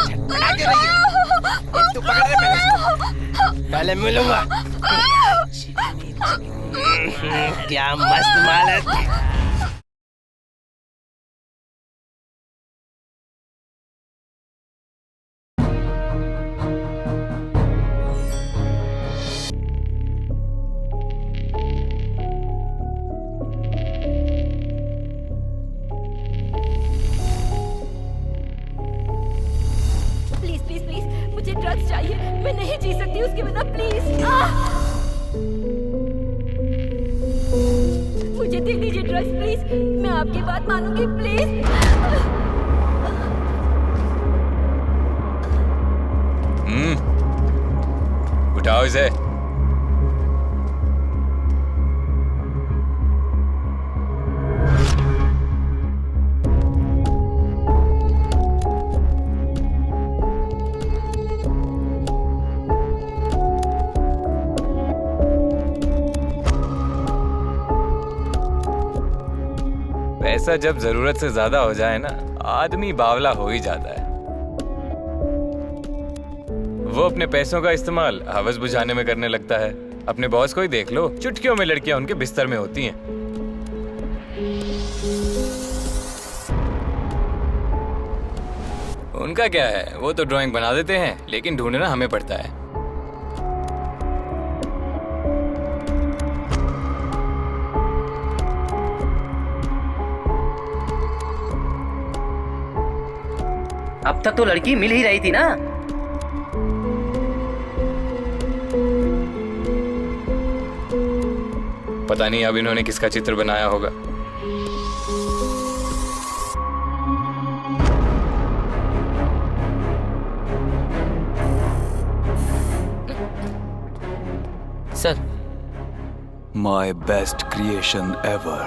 छटपटा क्यों रही है? तू पकड़ ले पहले इसको। पहले मिलूंगा। क्या मस्त माल है। मुझे ड्रग्स चाहिए, मैं नहीं जी सकती उसके बिना, प्लीज। मुझे दे दीजिए ड्रग्स प्लीज, मैं आपकी बात मानूंगी प्लीज। उठाओ इसे। पैसा जब जरूरत से ज्यादा हो जाए ना, आदमी बावला हो ही जाता है। वो अपने पैसों का इस्तेमाल हवस बुझाने में करने लगता है। अपने बॉस को ही देख लो, चुटकियों में लड़कियां उनके बिस्तर में होती हैं। उनका क्या है, वो तो ड्राइंग बना देते हैं, लेकिन ढूंढना हमें पड़ता है। अब तक तो लड़की मिल ही रही थी ना। पता नहीं अब इन्होंने किसका चित्र बनाया होगा। Sir, My best creation ever.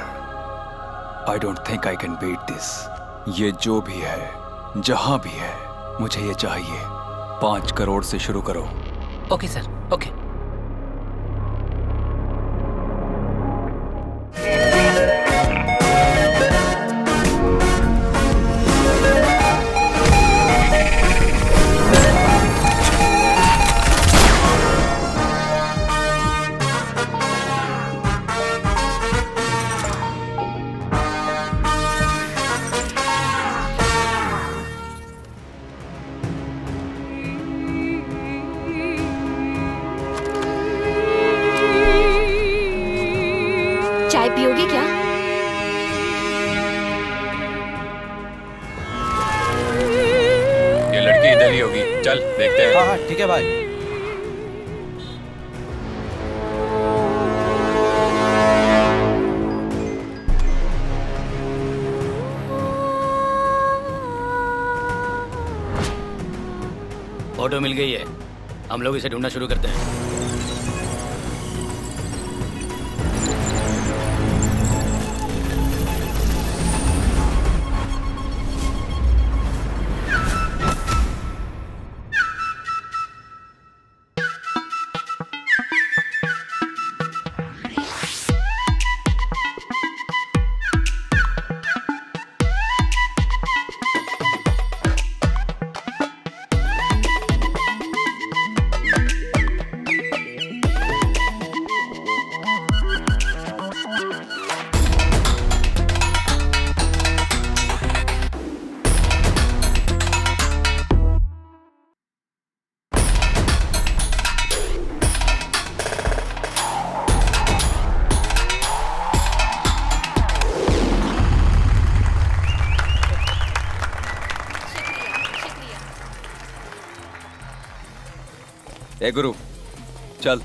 I don't think I can beat this. ये जो भी है, जहां भी है, मुझे ये चाहिए। 5 करोड़ से शुरू करो। Okay sir, okay. चाय पियोगे क्या? ये लड़की इधर ही होगी, चल देखते हैं। हाँ ठीक है भाई। ऑटो मिल गई है, हम लोग इसे ढूंढना शुरू करते हैं। ए गुरु, चल।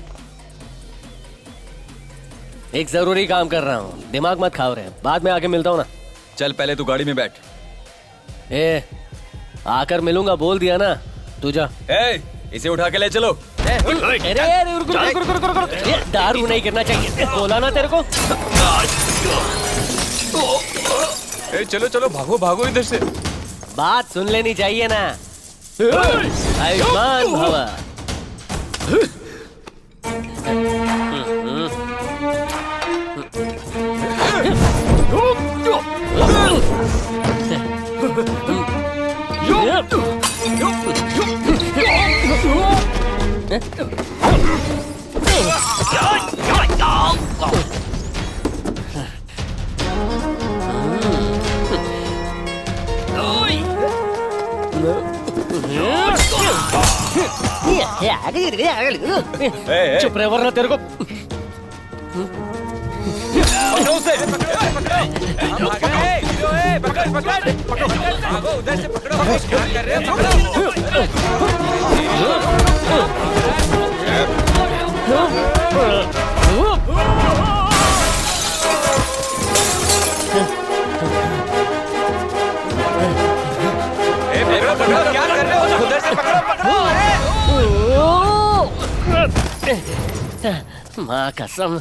एक जरूरी काम कर रहा हूँ, दिमाग मत खाओ रहे, बाद में आके मिलता हूँ ना। चल पहले तू गाड़ी में बैठ। ए, आकर मिलूंगा बोल दिया ना, तू जा। ए, इसे उठा के ले चलो। अरे रुक, ये दारू नहीं करना चाहिए, बोला ना तेरे को। ए, चलो चलो, भागो भागो इधर से। बात सुन लेनी चाहिए ना। आयुष्मान भवा। चुप रहे वरना तेरे को क्या कर रहे हो? उधर से पकड़ो। माँ कसम।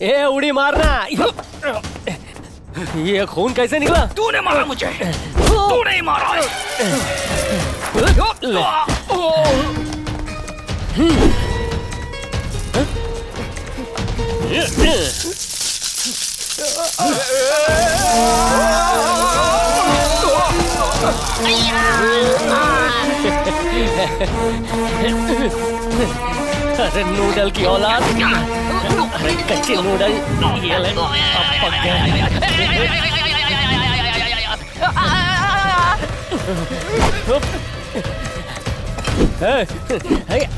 ए उड़ी मारना। ये खून कैसे निकला? तूने मारा मुझे, तूने ही मारा है। अरे नूडल की औलाद, अरे कच्चे नूडल, ये ले, अब पक गया।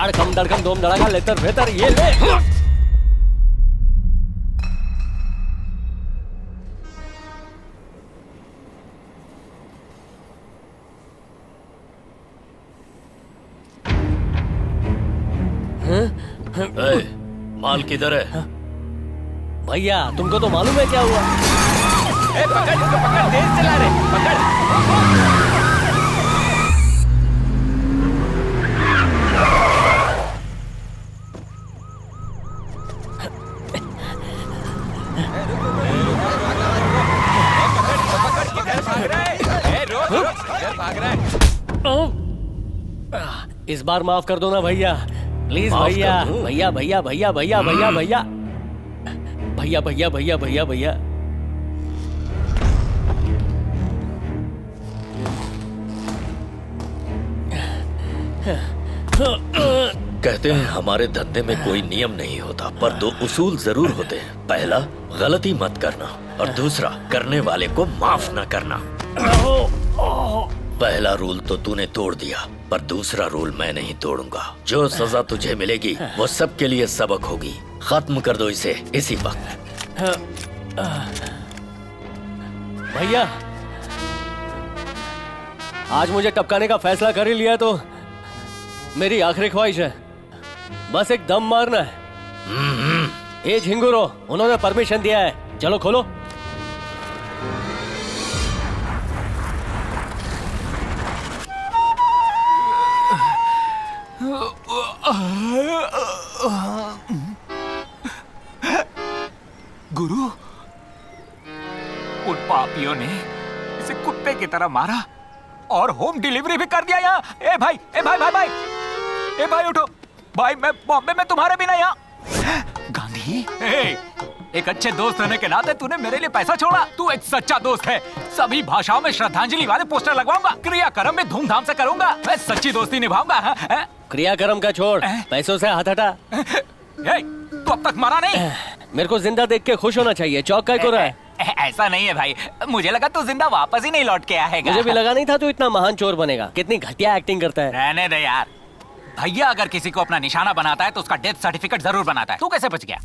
अड़कम दड़कम दोम दड़ाका लेतर बेहतर ये ले। माल किधर है? भैया तुमको तो मालूम है क्या हुआ? पकड़ इसको, पकड़, तेज चला रहे, पकड़। इस बार माफ कर दो ना भैया, प्लीज भैया। भैया भैया भैया भैया भैया भैया भैया भैया भैया भैया भैया। कहते हैं हमारे धंधे में कोई नियम नहीं होता, पर दो उसूल जरूर होते हैं। पहला, गलती मत करना, और दूसरा, करने वाले को माफ न करना। पहला रूल तो तूने तोड़ दिया, पर दूसरा रूल मैं नहीं तोड़ूंगा। जो सजा तुझे मिलेगी वो सबके लिए सबक होगी। खत्म कर दो इसे इसी वक्त। भैया आज मुझे टपकाने का फैसला कर ही लिया, तो मेरी आखिरी ख्वाहिश है बस एक दम मारना है। ये झिंगुरो, उन्होंने परमिशन दिया है, चलो खोलो। गुरु, उन पापियों ने इसे कुत्ते की तरह मारा और होम डिलीवरी भी कर दिया यहाँ। ए भाई, ए भाई भाई भाई, ए भाई उठो भाई, मैं बॉम्बे में तुम्हारे बिना यहाँ। गांधी, एक अच्छे दोस्त होने के नाते तूने मेरे लिए पैसा छोड़ा। तू एक सच्चा दोस्त है। सभी भाषाओं में श्रद्धांजलि वाले पोस्टर लगवाऊंगा, क्रियाक्रम में धूमधाम से करूंगा। मैं सच्ची दोस्ती निभाऊंगा। क्रियाक्रम का छोड़, पैसों से हाथ हटा। तू अब तक मरा नहीं। मेरे को जिंदा देख के खुश होना चाहिए, चौक काय को रहा है? ऐसा नहीं है भाई, मुझे लगा तू जिंदा वापस ही नहीं लौट के आएगा। मुझे भी लगा नहीं था तू इतना महान चोर बनेगा। कितनी घटिया एक्टिंग करता है। रहने दे यार। भैया अगर किसी को अपना निशाना बनाता है तो उसका डेथ सर्टिफिकेट जरूर बनाता है। तू कैसे बच गया?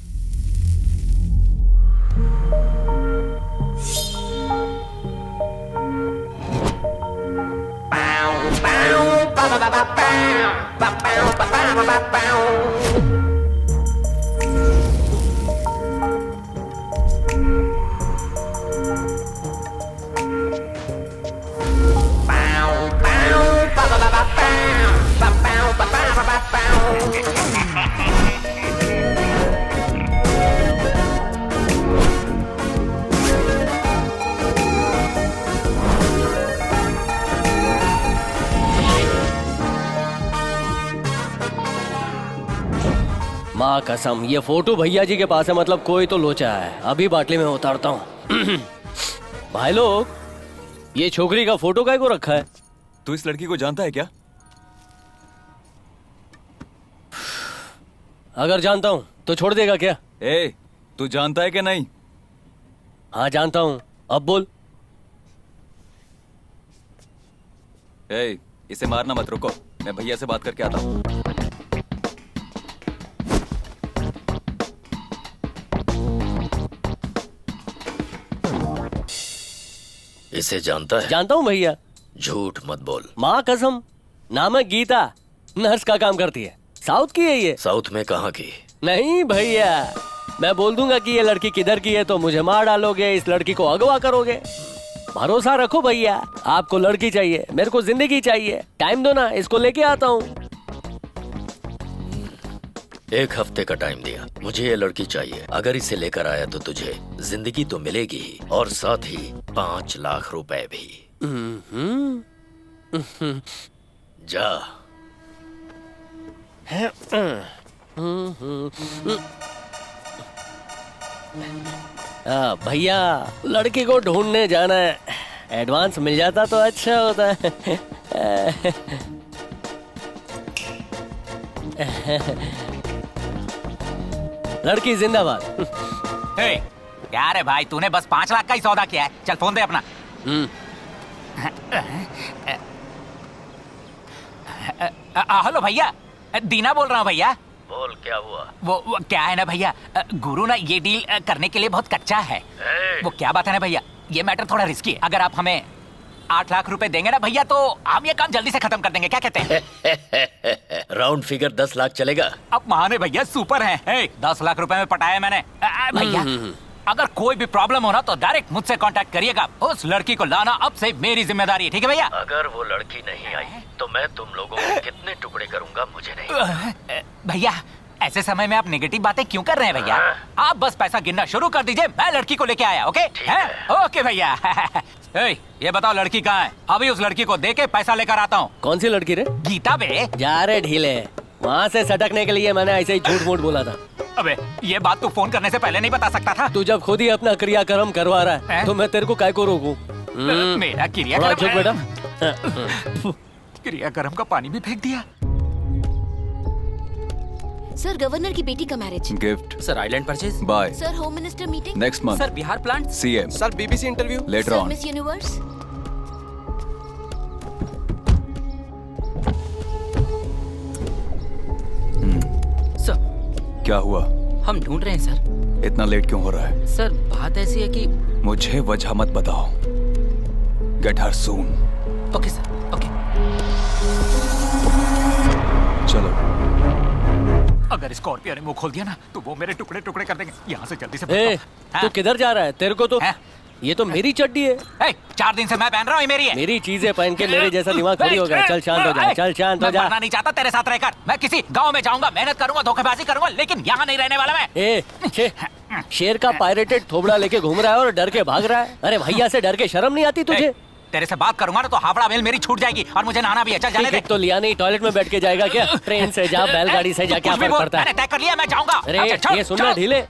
माँ कसम, ये फोटो भैया जी के पास है, मतलब कोई तो लोचा है। अभी बाटली में उतारता हूँ। भाई लोग, ये छोकरी का फोटो काय को रखा है? तू इस लड़की को जानता है क्या? अगर जानता हूँ तो छोड़ देगा क्या? ए, तू जानता है कि नहीं? हाँ जानता हूँ, अब बोल। ए, इसे मारना मत, रुको, मैं भैया से बात करके आता हूँ। इसे जानता है? जानता हूँ भैया। झूठ मत बोल। माँ कसम, नाम है गीता, नर्स का काम करती है, साउथ की है ये। साउथ में कहाँ की? नहीं भैया, मैं बोल दूंगा कि ये लड़की किधर की है तो मुझे मार डालोगे, इस लड़की को अगवा करोगे। भरोसा रखो भैया, आपको लड़की चाहिए, मेरे को जिंदगी चाहिए, टाइम दो ना, इसको लेके आता हूँ। 1 हफ्ते का टाइम दिया, मुझे ये लड़की चाहिए। अगर इसे लेकर आया तो तुझे जिंदगी तो मिलेगी ही, और साथ ही 5 लाख रुपए भी। जा। भैया, लड़की को ढूंढने जाना है, एडवांस मिल जाता तो अच्छा होता है। लड़की जिंदाबाद। हे, क्या रे भाई, तूने बस 5 लाख का ही सौदा किया है। चल फोन दे अपना। हेलो भैया, दीना बोल रहा हूँ भैया। बोल, क्या हुआ? वो क्या है ना भैया, गुरु ना ये डील करने के लिए बहुत कच्चा है। वो क्या बात है ना भैया, ये मैटर थोड़ा रिस्की है। अगर आप हमें 8 लाख रुपए देंगे ना भैया तो हम ये काम जल्दी से खत्म कर देंगे, क्या कहते हैं? राउंड फिगर 10 लाख चलेगा? अब महाने भैया सुपर हैं। 10 लाख रुपए में पटाया मैंने। भैया, अगर कोई भी प्रॉब्लम हो ना तो डायरेक्ट मुझसे कांटेक्ट करिएगा। उस लड़की को लाना अब से मेरी जिम्मेदारी है, ठीक है भैया? अगर वो लड़की नहीं आई तो मैं तुम लोगों को कितने टुकड़े करूंगा मुझे नहीं। भैया, ऐसे समय में आप नेगेटिव बातें क्यों कर रहे हैं भैया? आप बस पैसा गिनना शुरू कर दीजिए, मैं लड़की को लेके आया। ओके? ओके भैया। ये बताओ लड़की कहाँ है? अभी उस लड़की को दे के पैसा लेकर आता हूँ। कौन सी लड़की रे? गीता बे। जा रे ढीले, वहाँ से सटकने के लिए मैंने ऐसे ही झूठ मूठ बोला था। अबे, ये बात तू फोन करने से पहले नहीं बता सकता था? तू जब खुद ही अपना क्रियाक्रम करवा रहा है तो मैं तेरे को काय को रोकूं? मेरा थोड़ा चुप बेटा। क्रियाक्रम का पानी भी फेंक दिया। सर, गवर्नर की बेटी का marriage. Gift. Sir, island purchase. Bye. Sir, home minister meeting. Next month. Sir, Bihar plant. CM. Sir, BBC interview. Later sir, on. Miss universe. Sir, क्या हुआ? हम ढूंढ रहे हैं सर। इतना लेट क्यों हो रहा है? सर, बात ऐसी है कि मुझे वजह मत बताओ। Get her soon. Okay sir, okay. चलो। अगर स्कॉर्पियो ने मुंह खोल दिया ना तो वो मेरे टुकड़े टुकड़े कर देंगे। यहाँ से जल्दी से ए, तू किधर जा रहा है? तेरे को तो हाँ? ये तो मेरी चड्डी है। 4 दिन से मैं पहन रहा हूँ, ये मेरी है। मेरी चीजें पहन के मेरे जैसा दिमाग थोड़ी हो गया। चल शांत हो जा, चल शांत हो मैं जा। मरना नहीं चाहता तेरे साथ रहकर। मैं किसी गांव में जाऊंगा, मेहनत करूंगा, धोखेबाजी करूंगा, लेकिन यहाँ नहीं रहने वाला मैं। शेर का पायरेटेड थोबड़ा लेके घूम रहा है और डर के भाग रहा है। अरे भैया से डर के शर्म नहीं आती तुझे? तेरे से बात करूंगा ना तो हावड़ा मेल मेरी छूट जाएगी और मुझे नहाना भी है। चल जाने दे। टिकट तो लिया नहीं, टॉयलेट में बैठ के जाएगा क्या? ट्रेन से जा, बैलगाड़ी से जा, क्या फर्क पड़ता है? मैंने तय कर लिया, मैं जाऊंगा। अरे ये सुनना ढीले,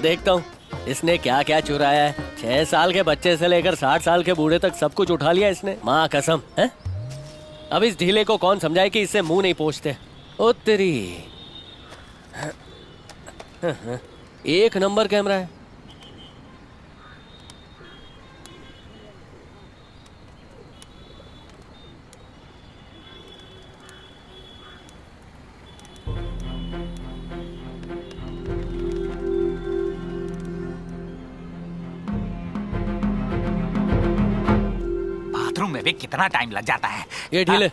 देखता हूँ इसने क्या क्या चुराया है। 6 साल के बच्चे से लेकर 60 साल के बूढ़े तक सब कुछ उठा लिया इसने, माँ कसम है। अब इस ढीले को कौन समझाए कि इससे मुंह नहीं पोंछते। ओ तेरी, 1 नंबर कैमरा है। बाथरूम में भी कितना टाइम लग जाता है। ये ढीले,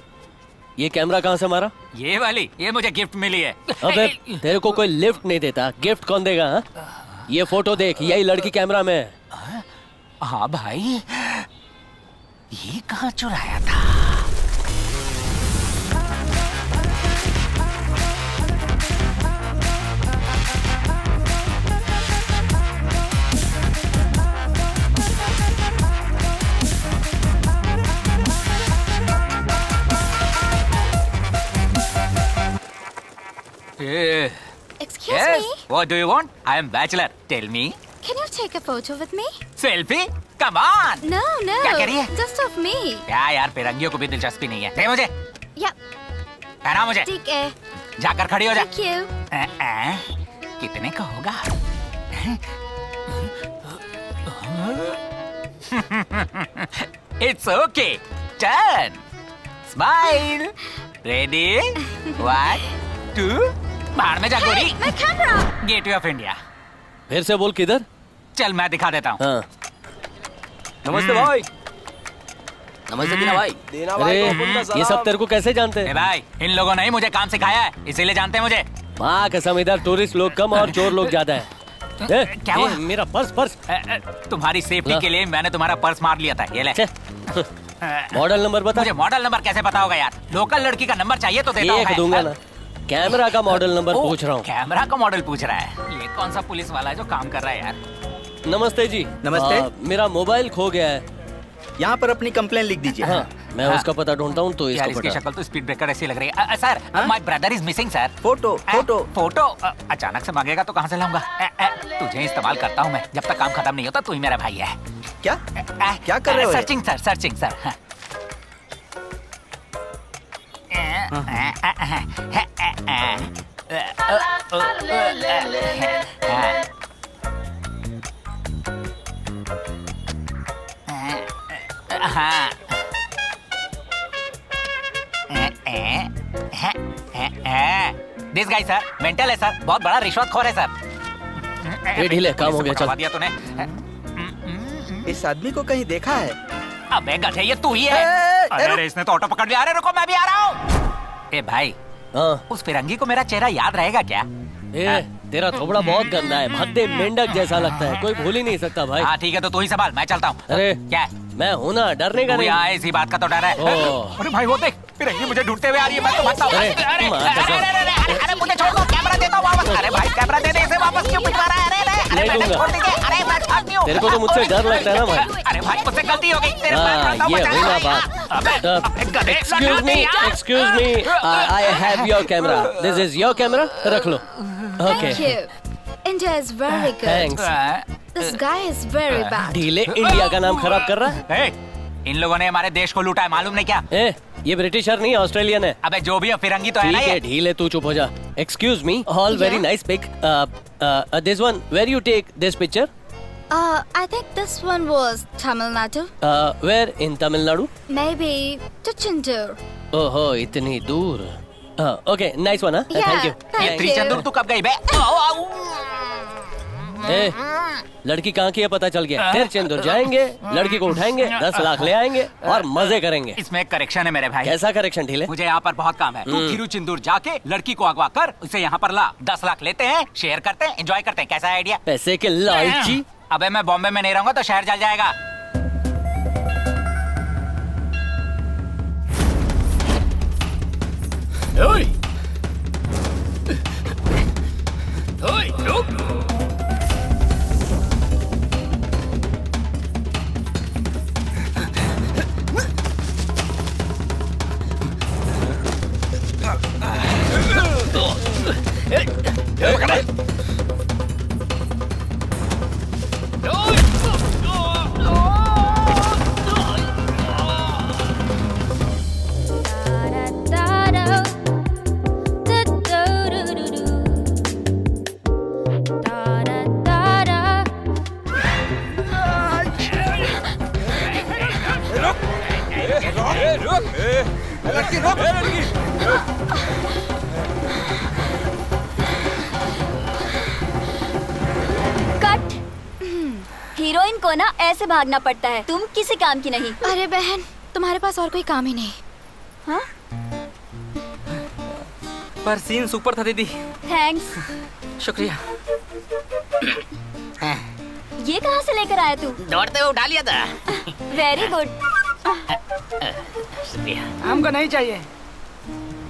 ये कैमरा कहाँ से मारा? ये वाली, ये मुझे गिफ्ट मिली है। अबे तेरे को कोई लिफ्ट नहीं देता, गिफ्ट कौन देगा? हाँ? ये फोटो देख, यही लड़की कैमरा में है। हाँ भाई, ये कहाँ चुराया था? Excuse Yes. me. What do you want? I am bachelor. Tell me. Can you take a photo with me? Selfie? Come on. No, no. क्या कह रही है? Just of me. क्या यार, फिरंगियों को भी दिलचस्पी नहीं है। दे मुझे, Yep. पहना मुझे। ठीक है। जाकर खड़ी हो जा। Thank you. कितने का होगा? It's okay, turn, smile, ready, 1 2, बाहर में जा गोरी। मैं कैमरा। Gateway of India. फिर से बोल किधर? चल मैं दिखा देता हूँ। हाँ। नमस्ते भाई। नमस्ते दीना भाई। अरे ये सब तेरे को कैसे जानते ए हैं? भाई, इन लोगों ने ही मुझे काम सिखाया है, इसीलिए जानते हैं मुझे। माँ कसम, इधर टूरिस्ट लोग कम और चोर लोग ज्यादा है। क्या हुआ? मेरा पर्स पर्स। तुम्हारी सेफ्टी ला। के लिए मैंने तुम्हारा पर्स मार लिया था, ये ले। छे। मॉडल नंबर बता। मुझे मॉडल नंबर कैसे पता होगा यार? लोकल लड़की का नंबर चाहिए तो देता हूँ एक मैं। दूंगा ना। कैमरा का मॉडल नंबर ओ, पूछ रहा हूँ। कैमरा का मॉडल पूछ रहा है। ये कौन सा पुलिस वाला है जो काम कर रहा है यार? नमस्ते जी। नमस्ते। मेरा मोबाइल खो गया है। यहाँ पर अपनी कंप्लेन लिख दीजिए। हाँ, मैं उसका पता ढूंढता हूँ तो यार इसको इसकी पता। शक्ल तो स्पीड ब्रेकर ऐसी लग रही है। Sir, my brother is missing sir. Photo photo photo अचानक से मांगेगा तो कहाँ से लाऊंगा? तुझे इस्तेमाल करता हूँ मैं, जब तक काम खत्म नहीं होता तू ही मेरा भाई है। क्या क्या कर रहे हो? Searching sir, searching sir. This guy sir mental है सर, बहुत बड़ा रिश्वतखोर है सर। ये ढीले, काम हो गया, चल। पकड़वा दिया तूने। इस आदमी को कहीं देखा है? अबे गधे, ये तू ही है। अरे इसने तो ऑटो पकड़ लिया। अरे रुको, मैं भी आ रहा हूँ। ए भाई, हाँ। उस फिरंगी को मेरा चेहरा याद रहेगा क्या? ए, तेरा थोबड़ा बहुत गंदा है, भद्दे मेंढक जैसा लगता है, कोई भूल ही नहीं सकता भाई। हाँ ठीक है, तो तू ही संभाल, मैं चलता हूँ। अरे क्या है? मैं हूँ ना, डरने का तू नहीं। यहाँ इसी बात का तो डर है। ओह। अरे भाई वो देख, फिरंगी मुझे ढूंढते हुए आ रही है, मैं तो भागता हूँ। अरे, अरे माँ कसम। अरे मुझे छोड़ दो, कैमरा देता हूँ वापस। अरे भाई कैमरा दे दे, इसे वापस क्यों भिजवा रहा है? अरे नहीं मैंने दूंगा। छोड़ दीजिए। अरे मैं छाड़ती हूँ। तेरे को तो मुझसे डर लगता है ना भाई। अरे भाई मुझसे गलती हो गई। तेरे हाँ, पैर खाता हूँ, ये बचा हुई ना भाई। बात। अबे गधे, excuse me, excuse me, I have your camera. This is your camera, रख लो। Okay, Thank you. India is very good. Thanks. This guy is very bad. ढीले इंडिया का नाम खराब कर रहा है। ए, इन लोगों ने हमारे देश को लूटा है, मालूम नहीं क्या? ए, ये ब्रिटिशर नहीं, ऑस्ट्रेलियन है। अबे जो भी है, फिरंगी तो है ठीक ना है, ये। ढीले तू चुप हो जा। Excuse me, all very Yeah. Nice pic. This one, where you take this picture? I think this one was Tamil Nadu. Where in Tamil Nadu? Maybe Tiruchendur. ओहो, इतनी दूर। Okay, nice one. Yeah, thank you. thank ये त्रिचंदुर तू कब गई बे? ए, लड़की कहाँ की है पता चल गया। फिर चंदूर जाएंगे, लड़की को उठाएंगे, 10 लाख ले आएंगे और मजे करेंगे। इसमें एक करेक्शन है मेरे भाई। कैसा करेक्शन ढीले? मुझे यहाँ पर बहुत काम है। तू तिरुचेंदूर जाके लड़की को अगवा कर, उसे यहाँ पर ला। 10 लाख लेते हैं, शेयर करते हैं, एंजॉय करते हैं। कैसा है आइडिया? पैसे के लालची। अबे मैं बॉम्बे में नहीं रहूंगा तो शहर जल जाएगा। कट। हीरोइन को ना ऐसे भागना पड़ता है, तुम किसी काम की नहीं। अरे बहन, तुम्हारे पास और कोई काम ही नहीं। हाँ? पर सीन सुपर था दीदी। थैंक्स। शुक्रिया। ये कहाँ से लेकर आया तू? दौड़ते हुए उठा लिया था। Very good. हमको नहीं चाहिए।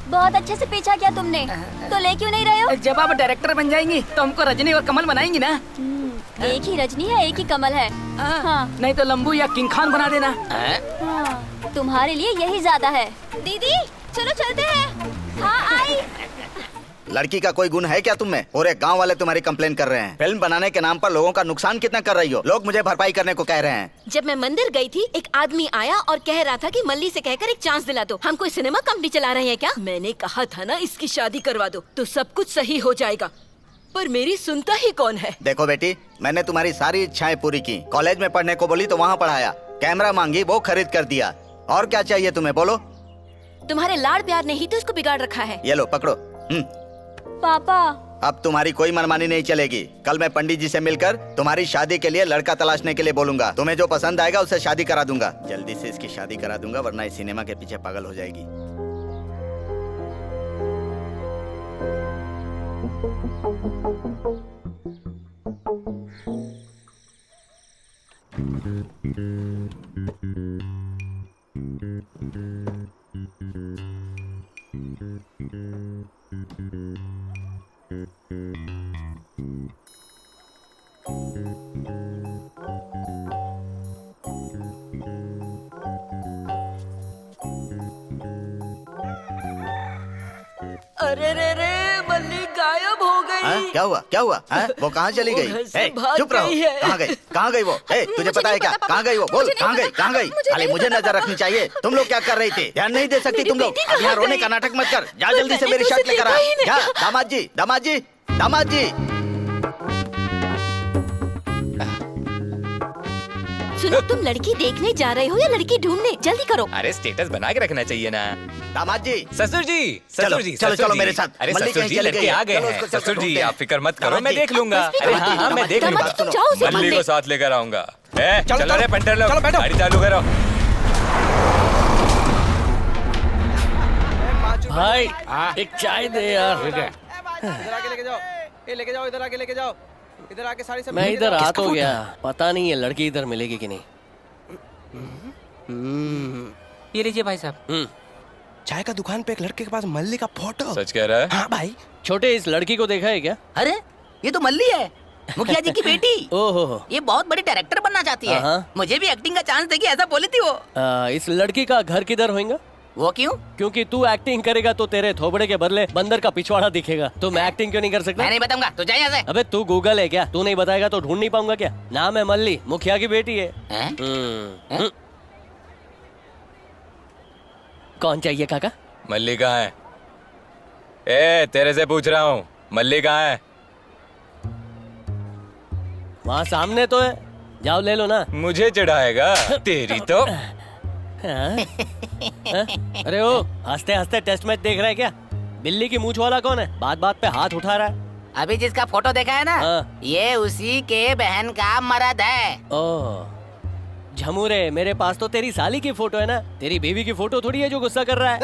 बहुत अच्छे से पीछा किया तुमने, तो ले क्यों नहीं रहे हो? जब आप डायरेक्टर बन जाएंगी तो हमको रजनी और कमल बनाएंगी ना। एक ही रजनी है, एक ही कमल है। हाँ। नहीं तो लंबू या किंग खान बना देना। हाँ, तुम्हारे लिए यही ज्यादा है। दीदी चलो चलते हैं। हाँ आई। लड़की का कोई गुण है क्या तुम में? और एक गांव वाले तुम्हारी कंप्लेन कर रहे हैं। फिल्म बनाने के नाम पर लोगों का नुकसान कितना कर रही हो। लोग मुझे भरपाई करने को कह रहे हैं। जब मैं मंदिर गई थी, एक आदमी आया और कह रहा था कि मल्ली से कहकर एक चांस दिला दो। हम कोई सिनेमा कंपनी चला रहे हैं क्या? मैंने कहा था ना, इसकी शादी करवा दो तो सब कुछ सही हो जाएगा, पर मेरी सुनता ही कौन है। देखो बेटी, मैंने तुम्हारी सारी इच्छाएं पूरी की। कॉलेज में पढ़ने को बोली तो वहाँ पढ़ाया, कैमरा मांगी वो खरीद कर दिया। और क्या चाहिए तुम्हें, बोलो। तुम्हारे लाड़ प्यार ने ही तो इसको बिगाड़ रखा है। ये लो पकड़ो। पापा अब तुम्हारी कोई मनमानी नहीं चलेगी। कल मैं पंडित जी से मिलकर तुम्हारी शादी के लिए लड़का तलाशने के लिए बोलूंगा। तुम्हें जो पसंद आएगा उससे शादी करा दूंगा। जल्दी से इसकी शादी करा दूंगा, वरना इस सिनेमा के पीछे पागल हो जाएगी। अरे रे रे, मल्ली गायब हो गई। क्या हुआ, क्या हुआ? वो कहाँ चली गई? घर से ए, भाग चुप रहो। गई है। कहाँ गई? कहाँ गई वो? ए, तुझे पता है क्या? कहाँ गई वो? बोल, कहाँ गई? कहाँ गई? खाली मुझे नजर रखनी चाहिए। तुम लोग क्या कर रही थी? ध्यान नहीं दे सकती तुम लोग? अब यहाँ रोने का नाटक मत कर। जा जल्दी से मेरी शर्ट लेकर आ। जा, दामाद जी, दामाद जी, दामाद जी। सुनो, तुम लड़की देखने जा रहे हो या लड़की ढूंढने? जल्दी करो। अरे स्टेटस बना के रखना चाहिए ना। दामाद जी, ससुर जी, ससुर जी, चलो, ससुर चलो जी। मेरे साथ। अरे मल्ली ससुर कहीं जी, चली लड़के गई है। आ गए चलो, हैं। उसको चल ससुर कर जी, ढूंढते आप हैं। फिक्र मत करो, दामाद मैं जी, देख लूंगा। बस भी अरे दामाद हाँ जी, हाँ, मैं देख दामाद लूंगा। जी, तुम जाओ उसे मल्ली ढूंढने। को साथ लेकर आऊंगा। चलो, चलो रे चलो, पंटर लोग, चलो, बैठो। गाड़ी चालू करो। भाई एक चाय दे यार। इधर आके लेके जाओ। ये लेके जाओ, इधर आके लेके जाओ। इधर आके सारी सब मैं इधर आ तो गया, पता नहीं है लड़की इधर मिलेगी कि नहीं। ये लीजिए भाई साहब। चाय का दुकान पे एक लड़के के पास मल्ली का फोटो। सच कह रहा है? हाँ भाई। छोटे, इस लड़की को देखा है क्या? अरे ये तो मल्ली है, मुखिया जी की बेटी। ओहो, ये बहुत बड़ी डायरेक्टर बनना चाहती है। हाँ। मुझे भी एक्टिंग का चांस देगी ऐसा बोली थी वो। इस लड़की का घर किधर होगा? वो क्यों? क्योंकि तू एक्टिंग करेगा तो तेरे थोबड़े के बदले बंदर का पिछवाड़ा दिखेगा। तो मैं एक्टिंग क्यों नहीं कर सकता? मैं नहीं बताऊंगा, तो जा यहाँ से। अबे तू गूगल है क्या? तू नहीं बताएगा तो ढूंढ नहीं पाऊंगा क्या? नाम है मल्ली, मुखिया की बेटी है। कौन चाहिए काका? मल्ली कहाँ है? ए, तेरे से पूछ रहा हूँ, मल्ली कहाँ है? वहाँ सामने तो है, जाओ ले लो ना। मुझे चिढ़ाएगा तेरी तो। हाँ? अरे ओ, हंसते हंसते टेस्ट मैच देख रहा है क्या? बिल्ली की मूंछ वाला कौन है? बात बात पे हाथ उठा रहा है। अभी जिसका फोटो देखा है ना, हाँ। ये उसी के बहन का मर्द है। ओह झमूरे, मेरे पास तो तेरी साली की फोटो है ना, तेरी बीवी की फोटो थोड़ी है जो गुस्सा कर रहा है।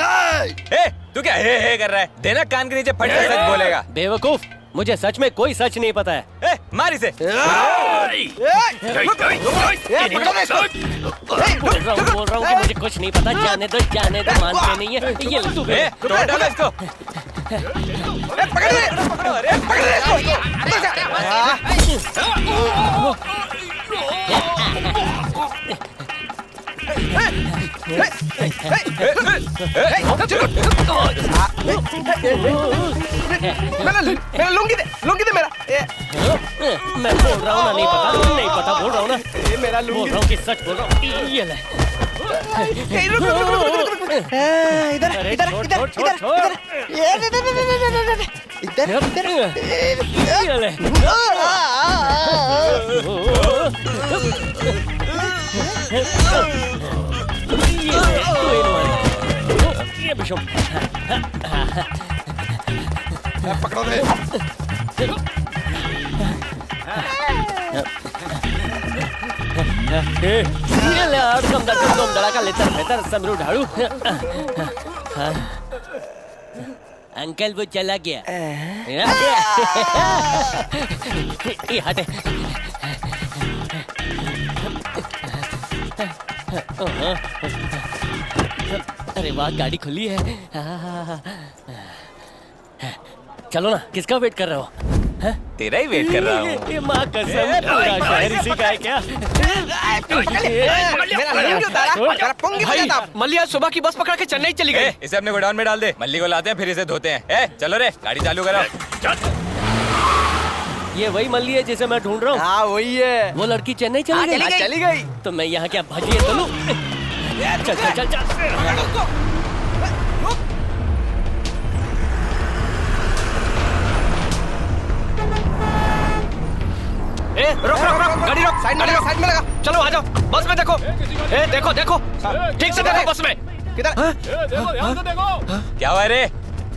ए, तू क्या हे कर रहा है? देना कान के नीचे फट के सच बोलेगा। बेवकूफ, मुझे सच में कोई सच नहीं पता है। ए, मार इसे। बोल रहा हूँ कि मुझे कुछ नहीं पता। जाने दो, मानते नहीं है। ये ले तू भी। तोड़ डालो इसको। मेरा लुंगी दे मेरा। मैं बोल रहा हूँ ना, नहीं पता बोल रहा हूँ ना। मेरा बोल रहा हूँ कि सच बोल रहा हूँ। ये ले। इधर इधर ये ले। ये बिशप पकड़ो दे। ये ले यार, दम धड़ाका लेतर समरू ढाड़ू। अंकल वो चला गया। ये हटे। अरे वाह, गाड़ी खुली है। चलो ना, किसका वेट कर रहे हो? तेरा ही वेट कर रहा हूँ। ये माँ कसम, पूरा शहर इसी का है क्या? मल्ली आज सुबह की बस पकड़ के चेन्नई चली गई। इसे अपने गोडाउन में डाल दे। मल्ली को लाते हैं, फिर इसे धोते हैं। ए, चलो रे, गाड़ी चालू करो। ये वही मल्ली है जिसे मैं ढूंढ रहा हूँ। हाँ वही है। वो लड़की चेन्नई चली गई। तो मैं यहाँ क्या भजिए तलूं? चल। ए रुक रुक रुक गाड़ी रोक साइड में लगा चलो आ जाओ बस में देखो ए देखो देखो ठीक से देखो बस में किधर क्या हुआ रे?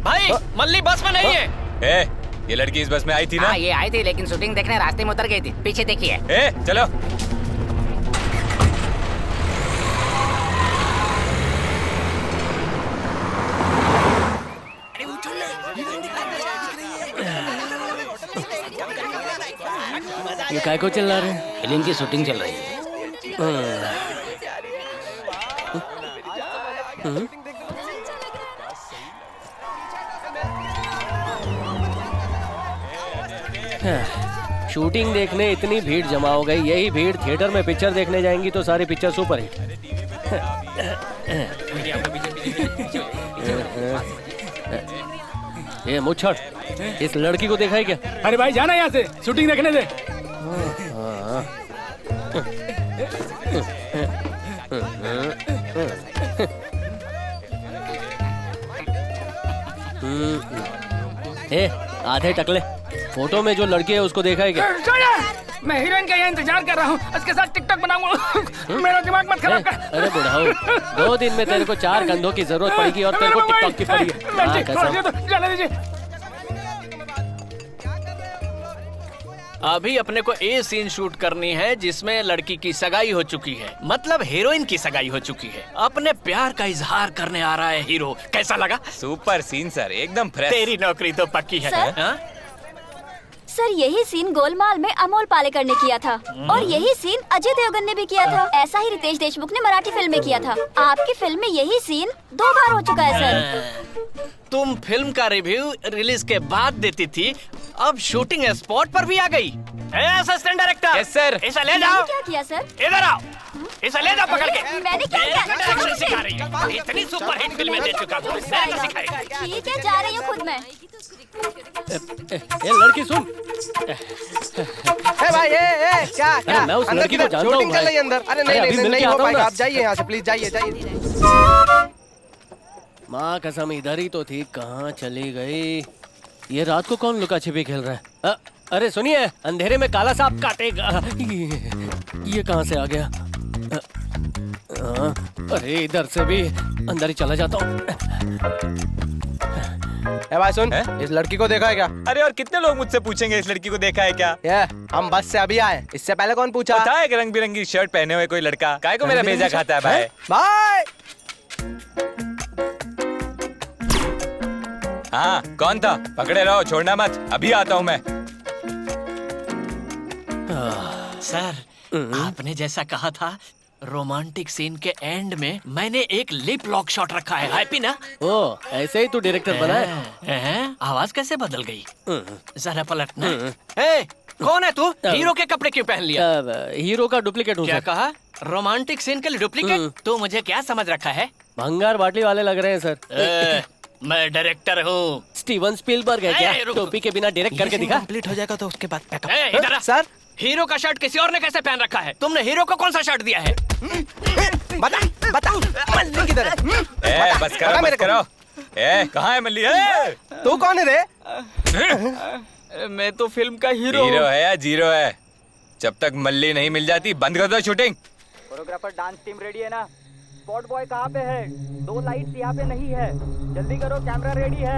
भाई मल्ली बस में नहीं है। ए, ये लड़की इस बस में आई थी ना? हाँ ये आई थी लेकिन शूटिंग देखने रास्ते में उतर गई थी। पीछे देखिए। ए, चलो। ये काय को चिल्ला रहे हैं? फिल्म की शूटिंग चल रही है। शूटिंग देखने इतनी भीड़ जमा हो गई, यही भीड़ थिएटर में पिक्चर देखने जाएंगी तो सारी पिक्चर सुपर हिट। ये मुच्छड़, इस लड़की को देखा है क्या? अरे भाई जाना यहाँ से, शूटिंग देखने दे। ए, आधे टकले, फोटो में जो लड़की है उसको देखा है क्या? मैं हीरोइन का यहाँ इंतजार कर रहा हूँ, उसके साथ टिकटॉक बनाऊंगा। मेरा दिमाग मत खराब कर। अरे बुढ़ाओ, 2 दिन में तेरे को 4 कंधों की जरूरत पड़ेगी और तेरे को टिकटॉक की पड़ी है। जाने दीजिए। अभी अपने को ए सीन शूट करनी है जिसमें लड़की की सगाई हो चुकी है, मतलब हीरोइन की सगाई हो चुकी है। अपने प्यार का इजहार करने आ रहा है हीरो। कैसा लगा? सुपर सीन सर, एकदम फ्रेश। तेरी नौकरी तो पक्की है। सर यही सीन गोलमाल में अमोल पालेकर ने किया था और यही सीन अजय देवगन ने भी किया था। ऐसा ही रितेश देशमुख ने मराठी फिल्म में किया था। आपकी फिल्म में यही सीन 2 बार हो चुका है सर। तुम फिल्म का रिव्यू रिलीज के बाद देती थी, अब शूटिंग स्पॉट पर भी आ गई। Assistant director. Yes sir. इसे ले जाओ। क्या किया सर? इधर आओ, इसे ले जाओ पकड़ के। मैंने क्या किया? डायरेक्शन सिखा रही है। इतनी सुपरहिट फिल्में दे चुका हूँ, मैंने क्या सिखाएगा? ठीक है, जा रही हूँ खुद मैं। ये लड़की सुन। भाई ए क्या क्या? मैं उस लड़की को जानता हूँ। शूटिंग चल रही है अंदर। अरे नहीं हो पाएगा, आप जाइए यहाँ से प्लीज, जाइए। माँ कसम, इधर ही तो थी, कहाँ चली गई? ये रात को कौन लुका छिपी खेल रहा है? अरे सुनिए, अंधेरे में काला सांप काटेगा। ये कहाँ से आ गया? अरे इधर से भी अंदर ही चला जाता हूँ। भाई सुन, इस लड़की को देखा है क्या? अरे और कितने लोग मुझसे पूछेंगे इस लड़की को देखा है क्या? हम बस से अभी आए, इससे पहले कौन पूछा? पता है कि रंग बिरंगी शर्ट पहने हुए कोई लड़का काय को मेरा भेजा खाता है भाई? भाई हाँ कौन था? पकड़े रहो, छोड़ना मत, अभी आता हूँ मैं। सर आपने जैसा कहा था, रोमांटिक सीन के एंड में मैंने एक लिप लॉक शॉट रखा है। हैप्पी ना? ओ, ऐसे ही तू डायरेक्टर बना है? आवाज कैसे बदल गई? जरा पलटना। ए, कौन है तू? हीरो के कपड़े क्यों पहन लिया? हीरो का डुप्लीकेट हूँ। क्या कहा? रोमांटिक सीन के लिए डुप्लीकेट? तू मुझे क्या समझ रखा है? भंगार बाटली वाले लग रहे हैं सर। मैं डायरेक्टर हूँ। स्टीवन स्पीलबर्ग है क्या? टोपी के बिना डायरेक्ट करके दिखा। कंप्लीट हो जाएगा तो उसके बाद बैकअप। इधर सर, हीरो का शर्ट किसी और ने कैसे पहन रखा है? तुमने हीरो को कौन सा शर्ट दिया है? बता मल्ली किधर है? बस करो। कहाँ है मल्ली? तू कौन है रे? मैं तो फिल्म का हीरो है या जीरो है? जब तक मल्ली नहीं मिल जाती बंद कर दो shooting. Choreographer dance team ready है ना? स्पॉट बॉय कहाँ पे है? 2 लाइट्स यहाँ पे नहीं है, जल्दी करो, कैमरा रेडी है।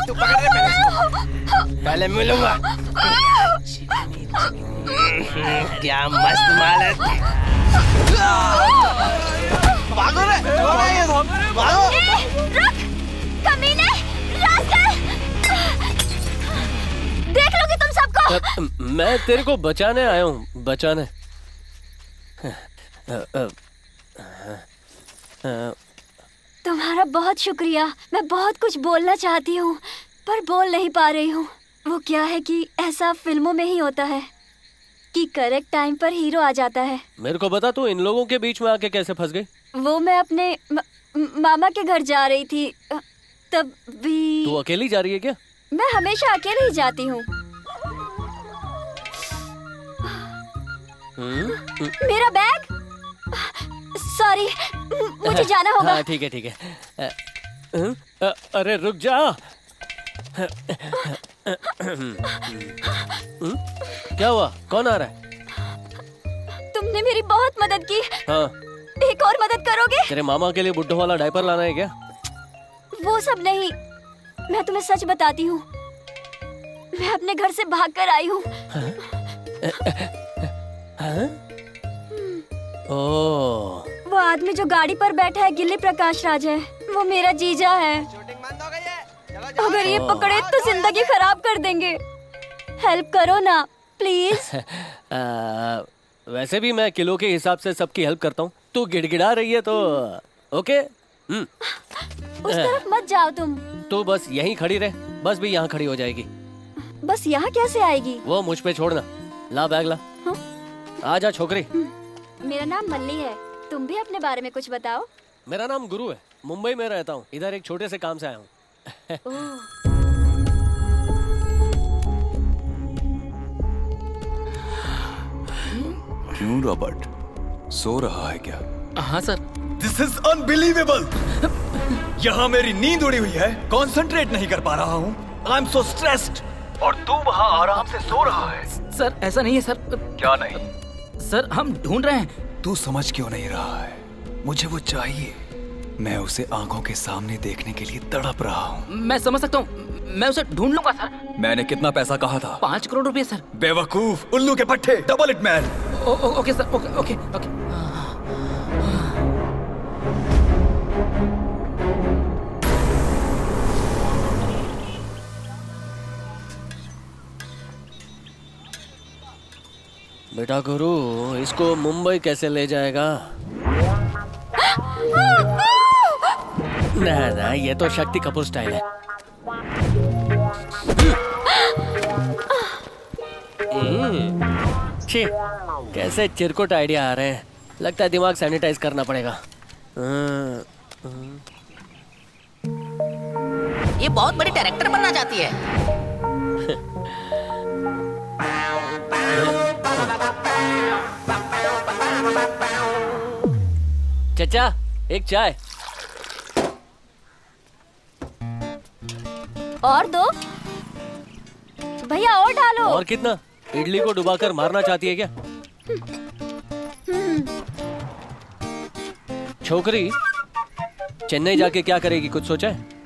तू पकड़ ले पहले मिलूंगा। क्या मस्त माल है। भागो रे, भागो। रुक, कमीने, रास्कल। देख लोगे तुम सबको। मैं तेरे को बचाने आया हूँ, बचाने। तुम्हारा बहुत शुक्रिया। मैं बहुत कुछ बोलना चाहती हूँ पर बोल नहीं पा रही हूँ। वो क्या है कि ऐसा फिल्मों में ही होता है कि करेक्ट टाइम पर हीरो आ जाता है। मेरे को बता, तू इन लोगों के बीच में आके कैसे फंस गई? वो मैं अपने मामा के घर जा रही थी, तब भी। तू अकेली जा रही है क्या? मैं हमेशा अकेले ही जाती हूँ। मेरा बैग, सॉरी, मुझे जाना होगा। हाँ ठीक है। अरे रुक जा। क्या हुआ? कौन आ रहा है? तुमने मेरी बहुत मदद की। हाँ। एक और मदद करोगे? तेरे मामा के लिए बुड्ढों वाला डायपर लाना है क्या? वो सब नहीं, मैं तुम्हें सच बताती हूँ, मैं अपने घर से भागकर आई हूँ। ओह, वो आदमी जो गाड़ी पर बैठा है गिल्ली प्रकाश राज है, वो मेरा जीजा है। अगर ये पकड़े तो जिंदगी खराब कर देंगे। हेल्प करो ना प्लीज। वैसे भी मैं किलो के हिसाब से सबकी हेल्प करता हूँ। तू गिड़गिड़ा रही है तो ओके। उस तरफ मत जाओ तुम। तू बस यहीं खड़ी रहे, बस भी यहाँ खड़ी हो जाएगी। बस यहाँ कैसे आएगी? वो मुझ पे छोड़ना। ला बैग ला। हाँ? आजा छोकरी। मेरा नाम मल्ली है, तुम भी अपने बारे में कुछ बताओ। मेरा नाम गुरु है, मुंबई में रहता हूँ। इधर एक छोटे से काम से आया हूँ। क्यों रॉबर्ट, सो रहा है क्या? हाँ सर। This is unbelievable. यहाँ मेरी नींद उड़ी हुई है, कंसंट्रेट नहीं कर पा रहा हूँ। I am so stressed. और तू वहाँ आराम से सो रहा है। सर ऐसा नहीं है सर। क्या नहीं? सर हम ढूंढ रहे हैं। तू समझ क्यों नहीं रहा है? मुझे वो चाहिए। मैं उसे आंखों के सामने देखने के लिए तड़प रहा हूँ। मैं समझ सकता हूँ, मैं उसे ढूंढ लूंगा सर। मैंने कितना पैसा कहा था? 5 करोड़ रुपए सर। बेवकूफ, उल्लू के पट्टे, double it man. Okay sir, okay okay okay. बेटा गुरु, इसको मुंबई कैसे ले जाएगा? ना ना, ये तो शक्ति कपूर स्टाइल है। छी, कैसे चिरकुट आइडिया आ रहे हैं। लगता है दिमाग सैनिटाइज करना पड़ेगा। ये बहुत बड़ी डायरेक्टर बनना चाहती है। चचा, एक चाय। और दो भैया, और डालो। और कितना? इडली को डुबाकर मारना चाहती है क्या? छोकरी, चेन्नई जाके क्या करेगी, कुछ सोचा है?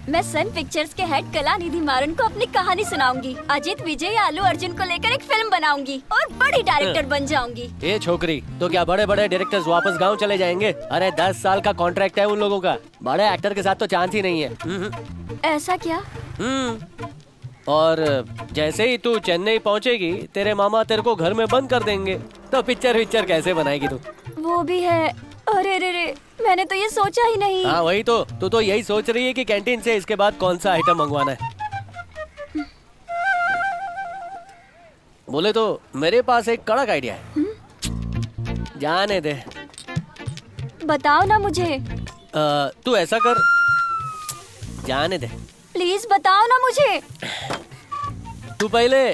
मैं सन पिक्चर्स के हेड कलानिधि मारन को अपनी कहानी सुनाऊंगी। अजित, विजय या अल्लू अर्जुन को लेकर एक फिल्म बनाऊंगी और बड़ी डायरेक्टर बन जाऊंगी। ये छोकरी, तो क्या बड़े बड़े डायरेक्टर्स वापस गांव चले जाएंगे? अरे 10 साल का कॉन्ट्रैक्ट है उन लोगों का। बड़े एक्टर के साथ तो चांस ही नहीं है। ऐसा क्या? और जैसे ही तू चेन्नई पहुंचेगी, तेरे मामा तेरे को घर में बंद कर देंगे। तो पिक्चर कैसे बनाएगी तू? वो भी है। अरे रे रे, मैंने तो ये सोचा ही नहीं। हाँ वही तो, तू तो यही सोच रही है कि कैंटीन से इसके बाद कौन सा आइटम मंगवाना है। बोले तो मेरे पास एक कड़क आइडिया है। जाने दे। बताओ ना मुझे। तू ऐसा कर, जाने दे। प्लीज बताओ ना मुझे। तू पहले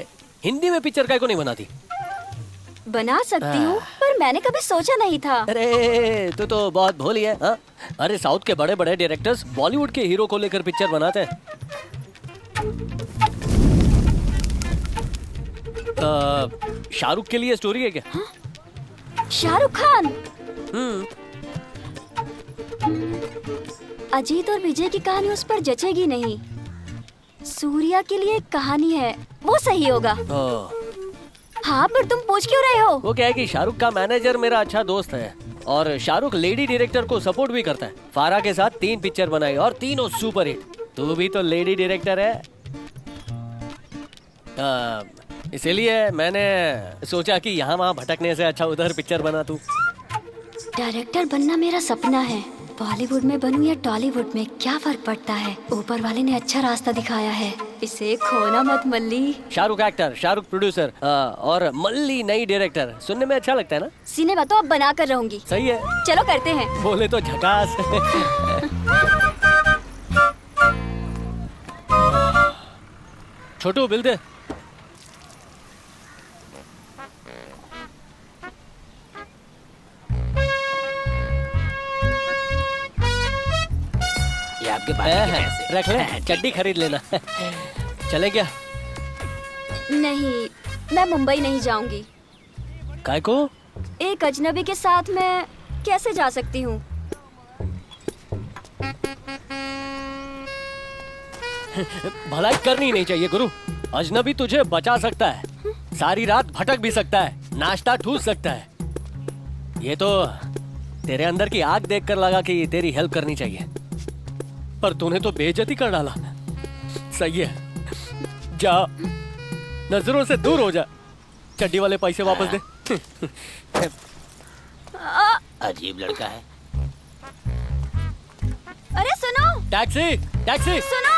हिंदी में पिक्चर काहे को नहीं बनाती? बना सकती हूँ, पर मैंने कभी सोचा नहीं था। अरे तू तो बहुत भोली है। हाँ? अरे साउथ के बड़े बड़े डायरेक्टर्स बॉलीवुड के हीरो को लेकर पिक्चर बनाते हैं। शाहरुख के लिए स्टोरी है क्या? हाँ? शाहरुख खान? अजीत और विजय की कहानी उस पर जचेगी नहीं। सूर्या के लिए एक कहानी है, वो सही होगा। हाँ, पर तुम पूछ क्यों रहे हो? वो क्या है कि शाहरुख का मैनेजर मेरा अच्छा दोस्त है और शाहरुख लेडी डायरेक्टर को सपोर्ट भी करता है। फारा के साथ 3 पिक्चर बनाई और तीनों सुपर हिट। तू भी तो लेडी डायरेक्टर है। इसीलिए मैंने सोचा कि यहाँ वहाँ भटकने से अच्छा उधर पिक्चर बना तू। डायरेक्टर बनना मेरा सपना है। बॉलीवुड में बनूं या टॉलीवुड में, क्या फर्क पड़ता है? ऊपर वाले ने अच्छा रास्ता दिखाया है, इसे खोना मत मल्ली। शाहरुख एक्टर, शाहरुख प्रोड्यूसर और मल्ली नई डायरेक्टर, सुनने में अच्छा लगता है ना? सिनेमा तो अब बना कर रहूंगी। सही है, चलो करते हैं। बोले तो झकास। छोटू बिल दे। के बाकी के पैसे। रख ले, चड्डी खरीद लेना। चले क्या? नहीं, मैं मुंबई नहीं जाऊंगी। काय को? एक अजनबी के साथ मैं कैसे जा सकती हूँ? भलाई करनी नहीं चाहिए गुरु। अजनबी तुझे बचा सकता है, सारी रात भटक भी सकता है, नाश्ता ठूस सकता है। ये तो तेरे अंदर की आग देखकर लगा कि तेरी हेल्प करनी चाहिए, पर तूने तो बेइज्जती कर डाला। सही है, जा, नजरों से दूर हो जा। चड्डी वाले पैसे वापस दे। अजीब लड़का है। अरे सुनो, टैक्सी, टैक्सी, सुनो,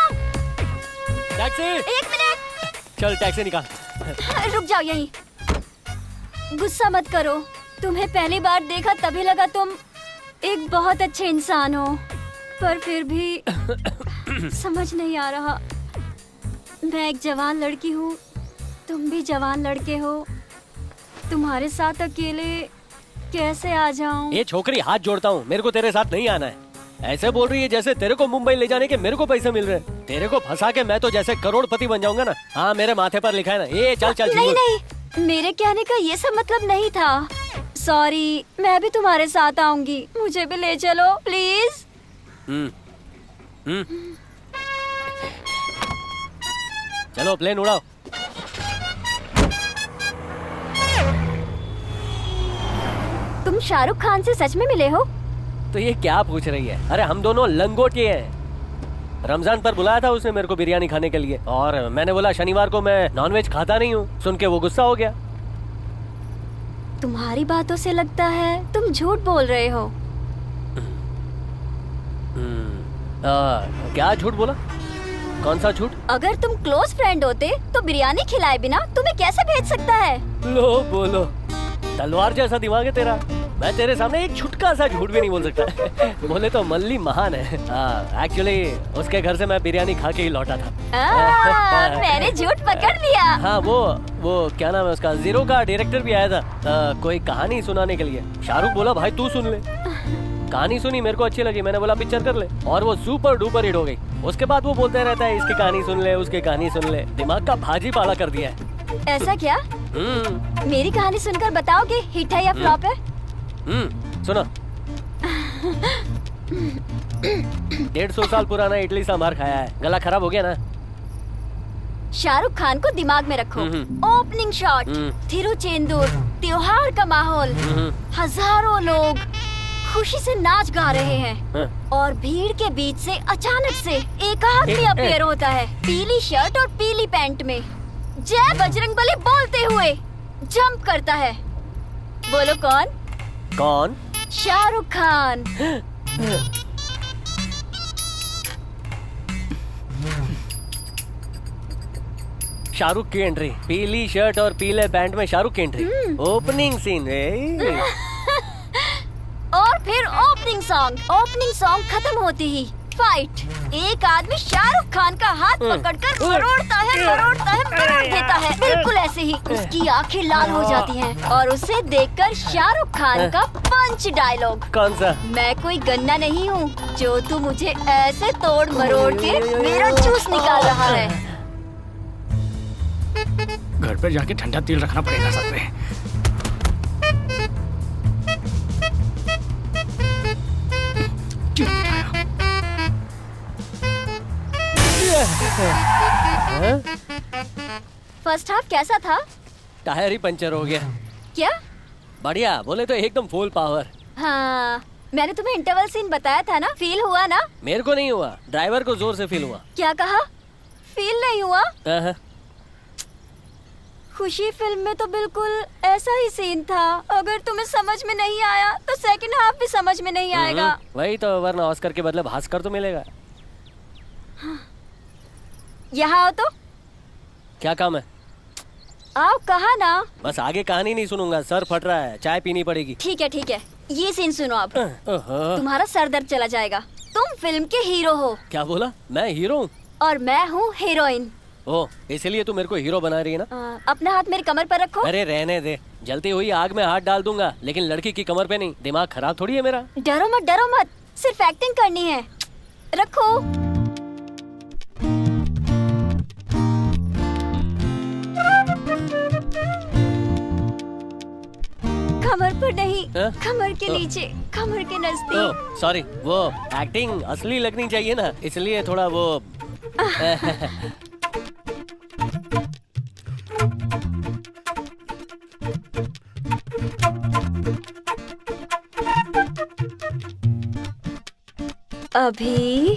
टैक्सी। 1 मिनट। चल टैक्सी निकाल। रुक जाओ यहीं। गुस्सा मत करो, तुम्हें पहली बार देखा तभी लगा तुम एक बहुत अच्छे इंसान हो, पर फिर भी समझ नहीं आ रहा। मैं एक जवान लड़की हूँ, तुम भी जवान लड़के हो, तुम्हारे साथ अकेले कैसे आ जाऊं? ये छोकरी, हाथ जोड़ता हूँ, मेरे को तेरे साथ नहीं आना है। ऐसे बोल रही है जैसे तेरे को मुंबई ले जाने के मेरे को पैसे मिल रहे हैं। तेरे को फंसा के मैं तो जैसे करोड़पति बन जाऊंगा ना। हाँ, मेरे माथे पर लिखा है ना। ये चल चल। नहीं नहीं, मेरे कहने का ये सब मतलब नहीं था। सॉरी, मैं भी तुम्हारे साथ आऊंगी, मुझे भी ले चलो प्लीज। चलो प्लेन उड़ाओ। तुम शाहरुख खान से सच में मिले हो? तो ये क्या पूछ रही है? अरे हम दोनों लंगोटिए हैं। रमजान पर बुलाया था उसने मेरे को बिरयानी खाने के लिए, और मैंने बोला शनिवार को मैं नॉनवेज खाता नहीं हूँ। सुन के वो गुस्सा हो गया। तुम्हारी बातों से लगता है तुम झूठ बोल रहे हो। क्या झूठ बोला? कौन सा झूठ? अगर तुम क्लोज फ्रेंड होते तो बिरयानी खिलाए बिना तुम्हें कैसे भेज सकता है? लो बोलो, तलवार जैसा दिमाग है तेरा। मैं तेरे सामने एक छुटका सा झूठ भी नहीं बोल सकता। बोले तो मल्ली महान है। एक्चुअली उसके घर से मैं बिरयानी खा के ही लौटा था। मैंने झूठ पकड़ लिया। हाँ, वो क्या नाम है उसका, जीरो का डायरेक्टर भी आया था कोई कहानी सुनाने के लिए। शाहरुख बोला भाई तू सुन ले। कहानी सुनी, मेरे को अच्छी लगी, मैंने बोला पिक्चर कर ले, और वो सुपर डुपर हिट हो गई। उसके बाद वो बोलते रहता है इसकी कहानी सुन ले, उसकी कहानी सुन ले। दिमाग का भाजी पाला कर दिया है। ऐसा क्या? मेरी कहानी सुनकर बताओगे हिट है या फ्लॉप है? सुनो। 150 साल पुराना इडली सांभर खाया है, गला खराब हो गया ना। शाहरुख खान को दिमाग में रखो। ओपनिंग शॉट, तिरुचेंदूर, त्योहार का माहौल, हजारों लोग खुशी से नाच गा रहे हैं, और भीड़ के बीच से अचानक से एक आदमी अपीयर होता है, पीली शर्ट और पीली पैंट में, जय बजरंगबली बोलते हुए जंप करता है। बोलो कौन? कौन? शाहरुख खान। शाहरुख की एंट्री, पीली शर्ट और पीले पैंट में शाहरुख की एंट्री, ओपनिंग सीन। और फिर ओपनिंग सॉन्ग खत्म होती ही फाइट। एक आदमी शाहरुख खान का हाथ पकड़कर मरोड़ता है, मरोड़ देता है, बिल्कुल ऐसे ही। उसकी आंखें लाल हो जाती हैं, और उसे देखकर शाहरुख खान का पंच डायलॉग। कौन सा? मैं कोई गन्ना नहीं हूँ जो तू मुझे ऐसे तोड़ मरोड़ के मेरा जूस निकाल रहा है। घर पे जाके ठंडा तेल रखना पड़ेगा साथ में। फर्स्ट हाफ कैसा था? टायर ही पंचर हो गया। क्या? बढ़िया, बोले तो एकदम फुल पावर। हाँ, मैंने तुम्हें इंटरवल सीन बताया था ना, फील हुआ ना? मेरे को नहीं हुआ, ड्राइवर को जोर से फील हुआ। क्या कहा? फील नहीं हुआ? खुशी फिल्म में तो बिल्कुल ऐसा ही सीन था। अगर तुम्हें समझ में नहीं आया तो सेकंड हाफ भी समझ में नहीं आएगा। वही तो, वरना ऑस्कर के बदले भास्कर तो मिलेगा। यहाँ आओ तो। क्या काम है? आओ, कहा ना। बस आगे कहानी नहीं सुनूंगा, सर फट रहा है, चाय पीनी पड़ेगी। ठीक है, ये सीन सुनो अब। तुम्हारा सर दर्द चला जाएगा। तुम फिल्म के हीरो हो। क्या बोला? मैं हीरो हूँ? और मैं हूँ हीरोइन। ओह, इसलिए तू मेरे को हीरो बना रही है ना? अपना हाथ मेरी कमर पर रखो। अरे रहने दे, जलती हुई आग में हाथ डाल दूंगा, लेकिन लड़की की कमर पे नहीं। दिमाग खराब थोड़ी है मेरा। डरो मत, सिर्फ एक्टिंग करनी है। रखो। कमर पर नहीं, कमर के नीचे, कमर के नजदीक। सॉरी, वो एक्टिंग असली लगनी चाहिए ना, इसलिए थोड़ा वो अभी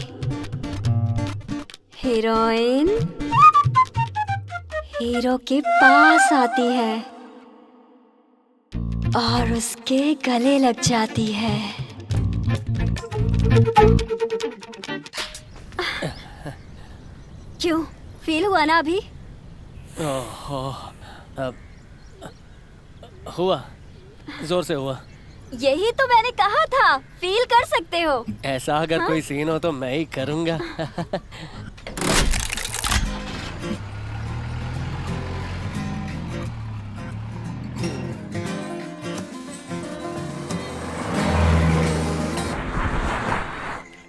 हीरोइन हीरो के पास आती है और उसके गले लग जाती है। क्यों, फील हुआ ना अभी? हुआ, जोर से हुआ। यही तो मैंने कहा था, फील कर सकते हो। ऐसा अगर कोई सीन हो तो मैं ही करूंगा।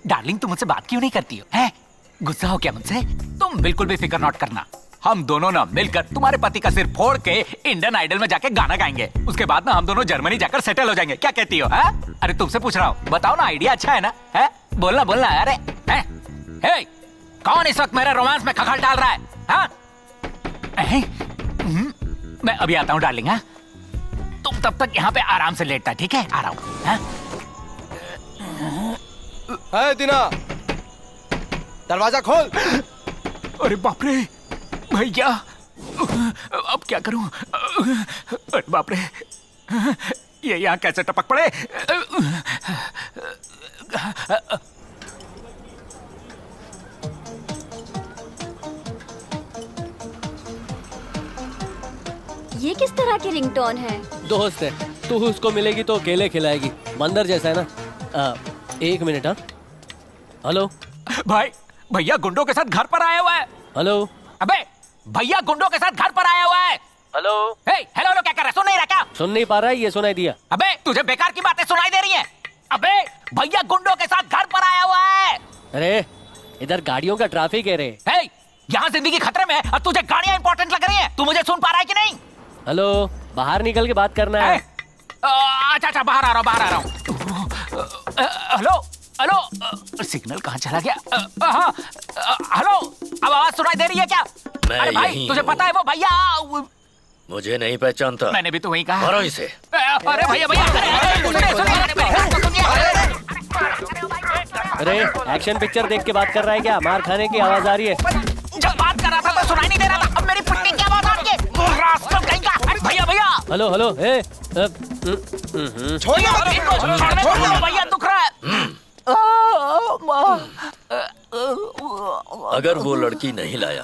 डार्लिंग, तुम मुझसे बात क्यों नहीं करती हो? हैं? गुस्सा हो क्या मुझसे? तुम बिल्कुल भी फिक्र नॉट करना। हम दोनों ना मिलकर तुम्हारे पति का सिर फोड़ के इंडियन आइडल में जाके गाना गाएंगे। उसके बाद ना हम दोनों जर्मनी जाकर सेटल हो जाएंगे। क्या कहती हो? अरे तुमसे पूछ रहा हूँ, बताओ ना, आइडिया अच्छा है ना? है? बोलना बोलना। अरे हे, कौन इस वक्त मेरे रोमांस में खखल डाल रहा है? मैं अभी आता हूँ डार्लिंग। तुम तब तक यहाँ पे आराम से लेटना, ठीक है? आ रहा हूँ। दीना, दरवाजा खोल। अरे बाप रे भैया, अब क्या करूं? अरे बाप रे, ये यहाँ कैसे टपक पड़े? ये किस तरह की रिंगटोन है? दोस्त है, तू उसको मिलेगी तो केले खिलाएगी। बंदर जैसा है ना। एक मिनट। हेलो भाई, भैया गुंडों के साथ घर पर आया हुआ है। हेलो। अबे भैया गुंडों के साथ घर पर आया हुआ है। हेलो। हेलो हेलो, क्या कर रहा है? सुन नहीं रहा क्या? सुन नहीं पा रहा है? ये सुनाई दिया। अबे तुझे बेकार की बातें सुनाई दे रही हैं। अबे भैया गुंडों के साथ घर पर आया हुआ है। अरे इधर गाड़ियों का ट्रैफिक है रे। यहाँ जिंदगी खतरे में है और तुझे गाड़ियाँ इंपॉर्टेंट लग रही हैं। तू मुझे सुन पा रहा है कि नहीं? हेलो, बाहर निकल के बात करना है। अच्छा, बाहर आ रहा हूँ। हेलो हेलो, सिग्नल कहाँ चला गया? हेलो, अब आवाज सुनाई दे रही है क्या? मैं भाई यहीं तुझे हूँ। पता है वो भैया? मुझे नहीं पहचानता। मैंने भी तो वही कहा। मारो इसे। अरे भैया अरे एक्शन पिक्चर देख के बात कर रहा है क्या? मार खाने की आवाज आ रही है। जब बात कर रहा था तो सुनाई नहीं दे रहा था, अब मेरी पिटने की आवाज आ रही है। भैया हेलो हेलो। छोड़िए भैया, दुख रहा है। अगर वो लड़की नहीं लाया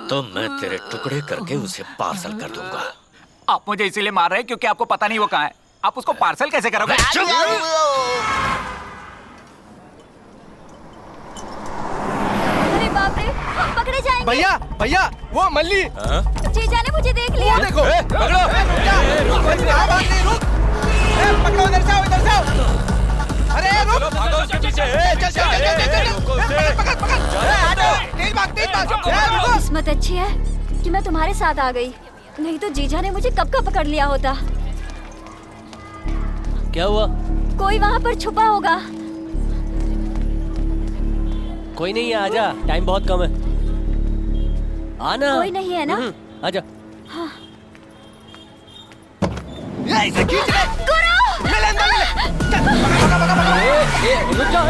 तो मैं तेरे टुकड़े करके उसे पार्सल कर दूंगा। आप मुझे इसीलिए मार रहे हैं क्योंकि आपको पता नहीं वो कहाँ है। आप उसको पार्सल कैसे करोगे? अरे बाप रे, हम पकड़े जाएंगे। भैया भैया, वो मल्ली। जीजा ने मुझे देख लिया। देखो, पकड़ो। पकड़ो, इधर से आओ, इधर से आओ। अरे रुक, भागो उसके पीछे। किस्मत अच्छी है कि मैं तुम्हारे साथ आ गई, नहीं तो जीजा ने मुझे कब का पकड़ लिया होता। क्या हुआ? कोई वहाँ पर छुपा होगा। कोई नहीं है, आजा, टाइम बहुत कम है। आना। कोई नहीं है ना? आजा। हाँ। इसे खींच ले। ले ले अंदर ले। रुक जा।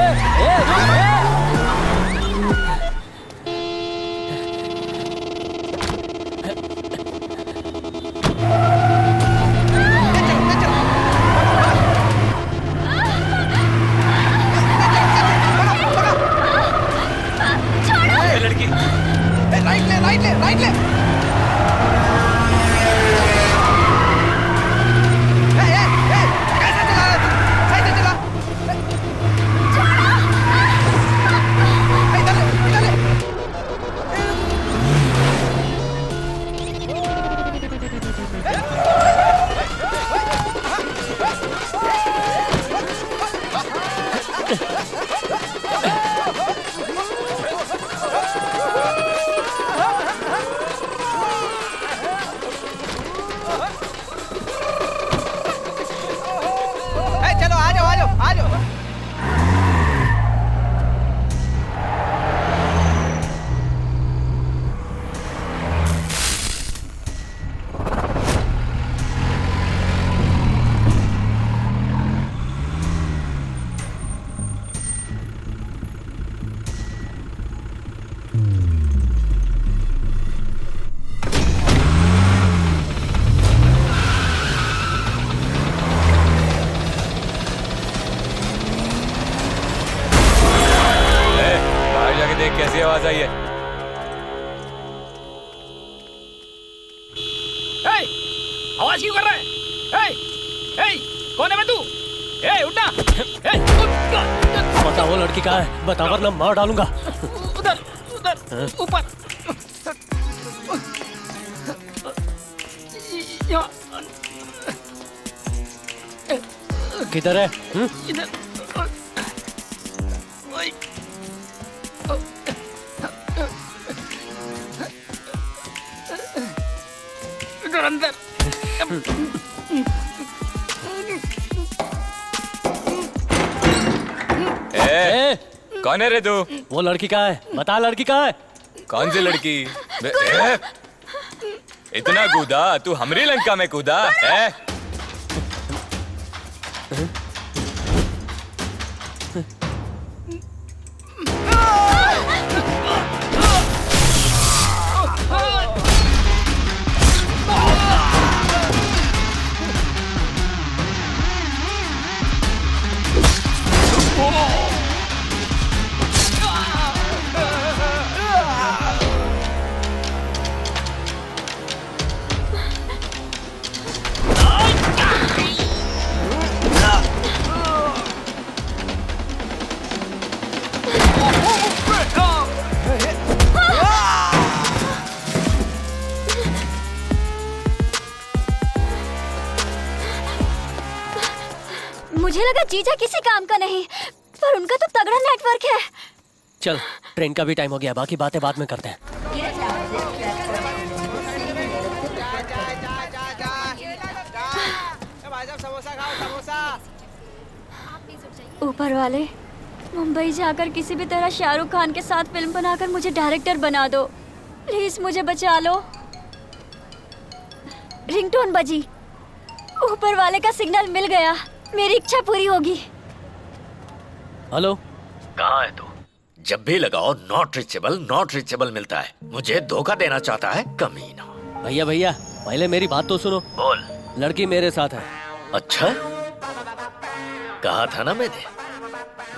लड़की, राइट ले, राइट ले, राइट ले। कैसे चला रहा तू? सही से चला। इधर ले, इधर ले। कैसी आवाज आई है? आवाज क्यों कर रहा है? कौन है बे तू? उठना! बता वो लड़की कहाँ है? बता वरना मार डालूंगा। उधर उधर ऊपर। किधर है? इधर। इधर अंदर। कौन है रे तू? वो लड़की कहाँ है? बता लड़की कहाँ है? कौन सी लड़की? इतना कूदा तू हमरी लंका में कूदा है? मुझे लगा जीजा किसी काम का नहीं, पर उनका तो तगड़ा नेटवर्क है। चल ट्रेन का भी टाइम हो गया, बाकी बातें बाद में करते हैं। ऊपर वाले, मुंबई जाकर किसी भी तरह शाहरुख खान के साथ फिल्म बनाकर मुझे डायरेक्टर बना दो। प्लीज मुझे बचा लो। रिंगटोन बजी। ऊपर वाले का सिग्नल मिल गया, मेरी इच्छा पूरी होगी। हेलो, कहाँ है तू? जब भी लगाओ नॉट रीचेबल मिलता है। मुझे धोखा देना चाहता है कमीना। भैया भैया पहले मेरी बात तो सुनो। बोल। लड़की मेरे साथ है। अच्छा, कहा था ना मैंने,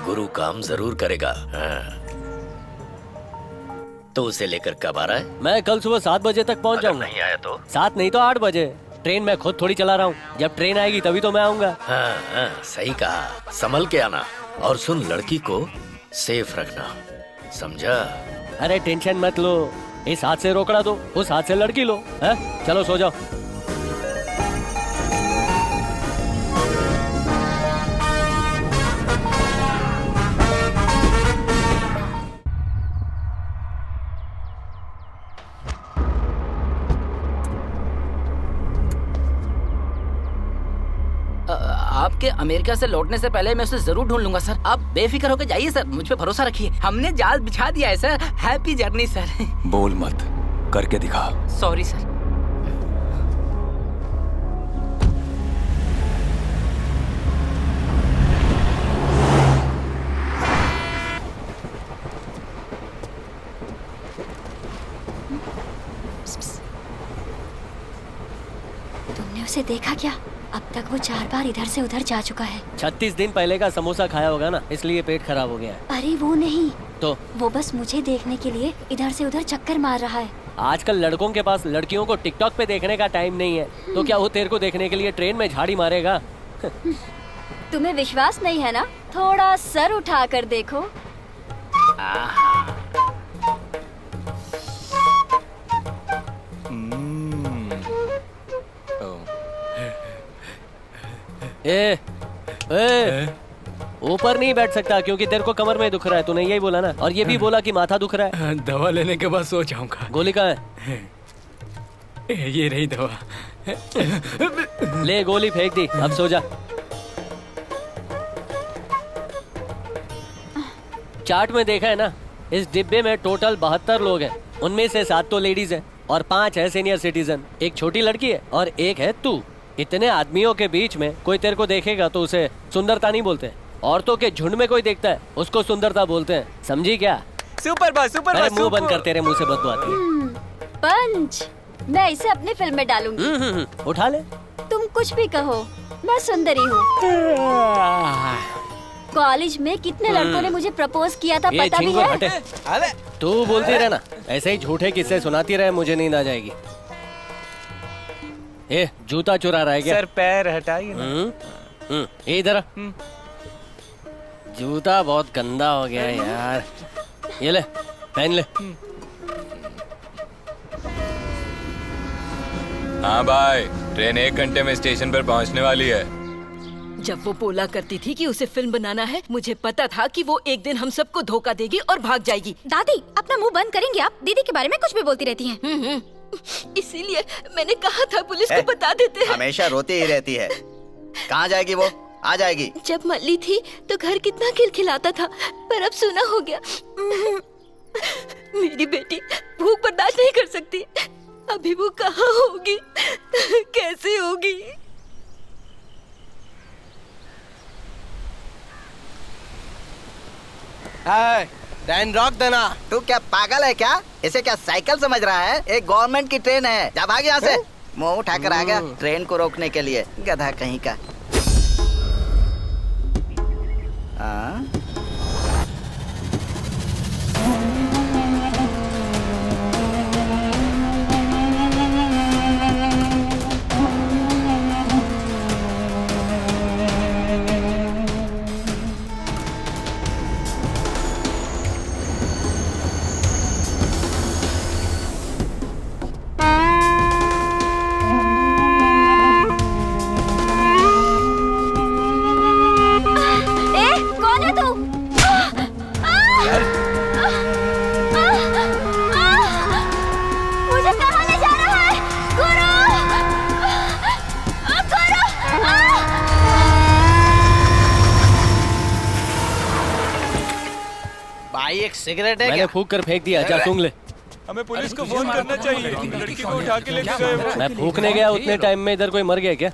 गुरु काम जरूर करेगा। हाँ। तो उसे लेकर कब आ रहा है? मैं कल सुबह 7 बजे तक पहुंच जाऊंगा। नहीं आया तो? 7 नहीं तो 8 बजे। ट्रेन मैं खुद थोड़ी चला रहा हूँ, जब ट्रेन आएगी तभी तो मैं आऊंगा। हाँ, सही कहा, संभल के आना। और सुन, लड़की को सेफ रखना, समझा? अरे टेंशन मत लो, इस हाथ से रोकड़ा दो, उस हाथ से लड़की लो। है? चलो सो जाओ। आपके अमेरिका से लौटने से पहले मैं उसे जरूर ढूंढ लूंगा सर। आप बेफिक्र होकर जाइए सर, मुझ पे भरोसा रखिए। हमने जाल बिछा दिया है सर। Happy journey sir. बोल मत, करके दिखा। Sorry sir. तुमने उसे देखा क्या? अब तक वो 4 बार इधर से उधर जा चुका है। 36 दिन पहले का समोसा खाया होगा ना, इसलिए पेट खराब हो गया है। अरे वो नहीं, तो वो बस मुझे देखने के लिए इधर से उधर चक्कर मार रहा है। आजकल लड़कों के पास लड़कियों को टिकटॉक पे देखने का टाइम नहीं है, तो क्या वो तेरे को देखने के लिए ट्रेन में झाड़ी मारेगा? तुम्हें विश्वास नहीं है ना? थोड़ा सर उठा कर देखो। ऊपर नहीं बैठ सकता क्योंकि तेरे को कमर में दुख रहा है। तूने यही बोला ना, और ये भी बोला कि माथा दुख रहा है। दवा लेने के बाद सो जाऊंगा। गोली कहाँ है? ये रही दवा। ले गोली फेंक दी, अब सो जा। चार्ट में देखा है ना, इस डिब्बे में टोटल 72 लोग हैं। उनमें से 7 तो लेडीज हैं और 5 है सीनियर सिटीजन। एक छोटी लड़की है और एक है तू। इतने आदमियों के बीच में कोई तेरे को देखेगा तो उसे सुंदरता नहीं बोलते। औरतों के झुंड में कोई देखता है उसको सुंदरता बोलते हैं, समझी क्या? Super boss, super boss. मुंह बंद कर, तेरे मुंह से बदबू आती है। पंच, मैं इसे अपनी फिल्म में डालूंगी। उठा ले। तुम कुछ भी कहो, मैं सुंदरी हूँ। कॉलेज में कितने लड़कों ने मुझे प्रपोज किया था ये पता भी छिंगुर है? हटे। अरे तू बोलती रहना, ऐसे ही झूठे किस्से सुनाती रहे, मुझे नींद आ जाएगी। ए, जूता चुरा रहा है क्या? सर पैर हटाइए ना। ये इधर आ। जूता बहुत गंदा हो गया है यार। ये ले, पहन ले। हाँ भाई, ट्रेन 1 घंटे में स्टेशन पर पहुंचने वाली है। जब वो बोला करती थी कि उसे फिल्म बनाना है, मुझे पता था कि वो एक दिन हम सबको धोखा देगी और भाग जाएगी। दादी अपना मुंह बंद करेंगे आप? दीदी के बारे में कुछ भी बोलती रहती हैं। इसीलिए मैंने कहा था पुलिस को बता देते हैं। हमेशा रोती ही रहती है। कहाँ जाएगी वो? आ जाएगी। जब मल्ली थी तो घर कितना खिलखिलाता था, पर अब सुना हो गया। मेरी बेटी भूख बर्दाश्त नहीं कर सकती। अभी वो कहाँ होगी, कैसे होगी? ट्रेन रोक देना। तू क्या पागल है क्या? इसे क्या साइकिल समझ रहा है? एक गवर्नमेंट की ट्रेन है। जा भाग यहाँ से। मुंह उठाकर आ गया ट्रेन को रोकने के लिए, गधा कहीं का। भाई एक सिगरेट है? मैंने फूंक कर फेंक दिया, जा सूंघ ले। हमें पुलिस को फोन करना चाहिए। लड़की को उठा के लेके गए वो। मैं फूंकने गया, उतने टाइम में इधर कोई मर गया क्या?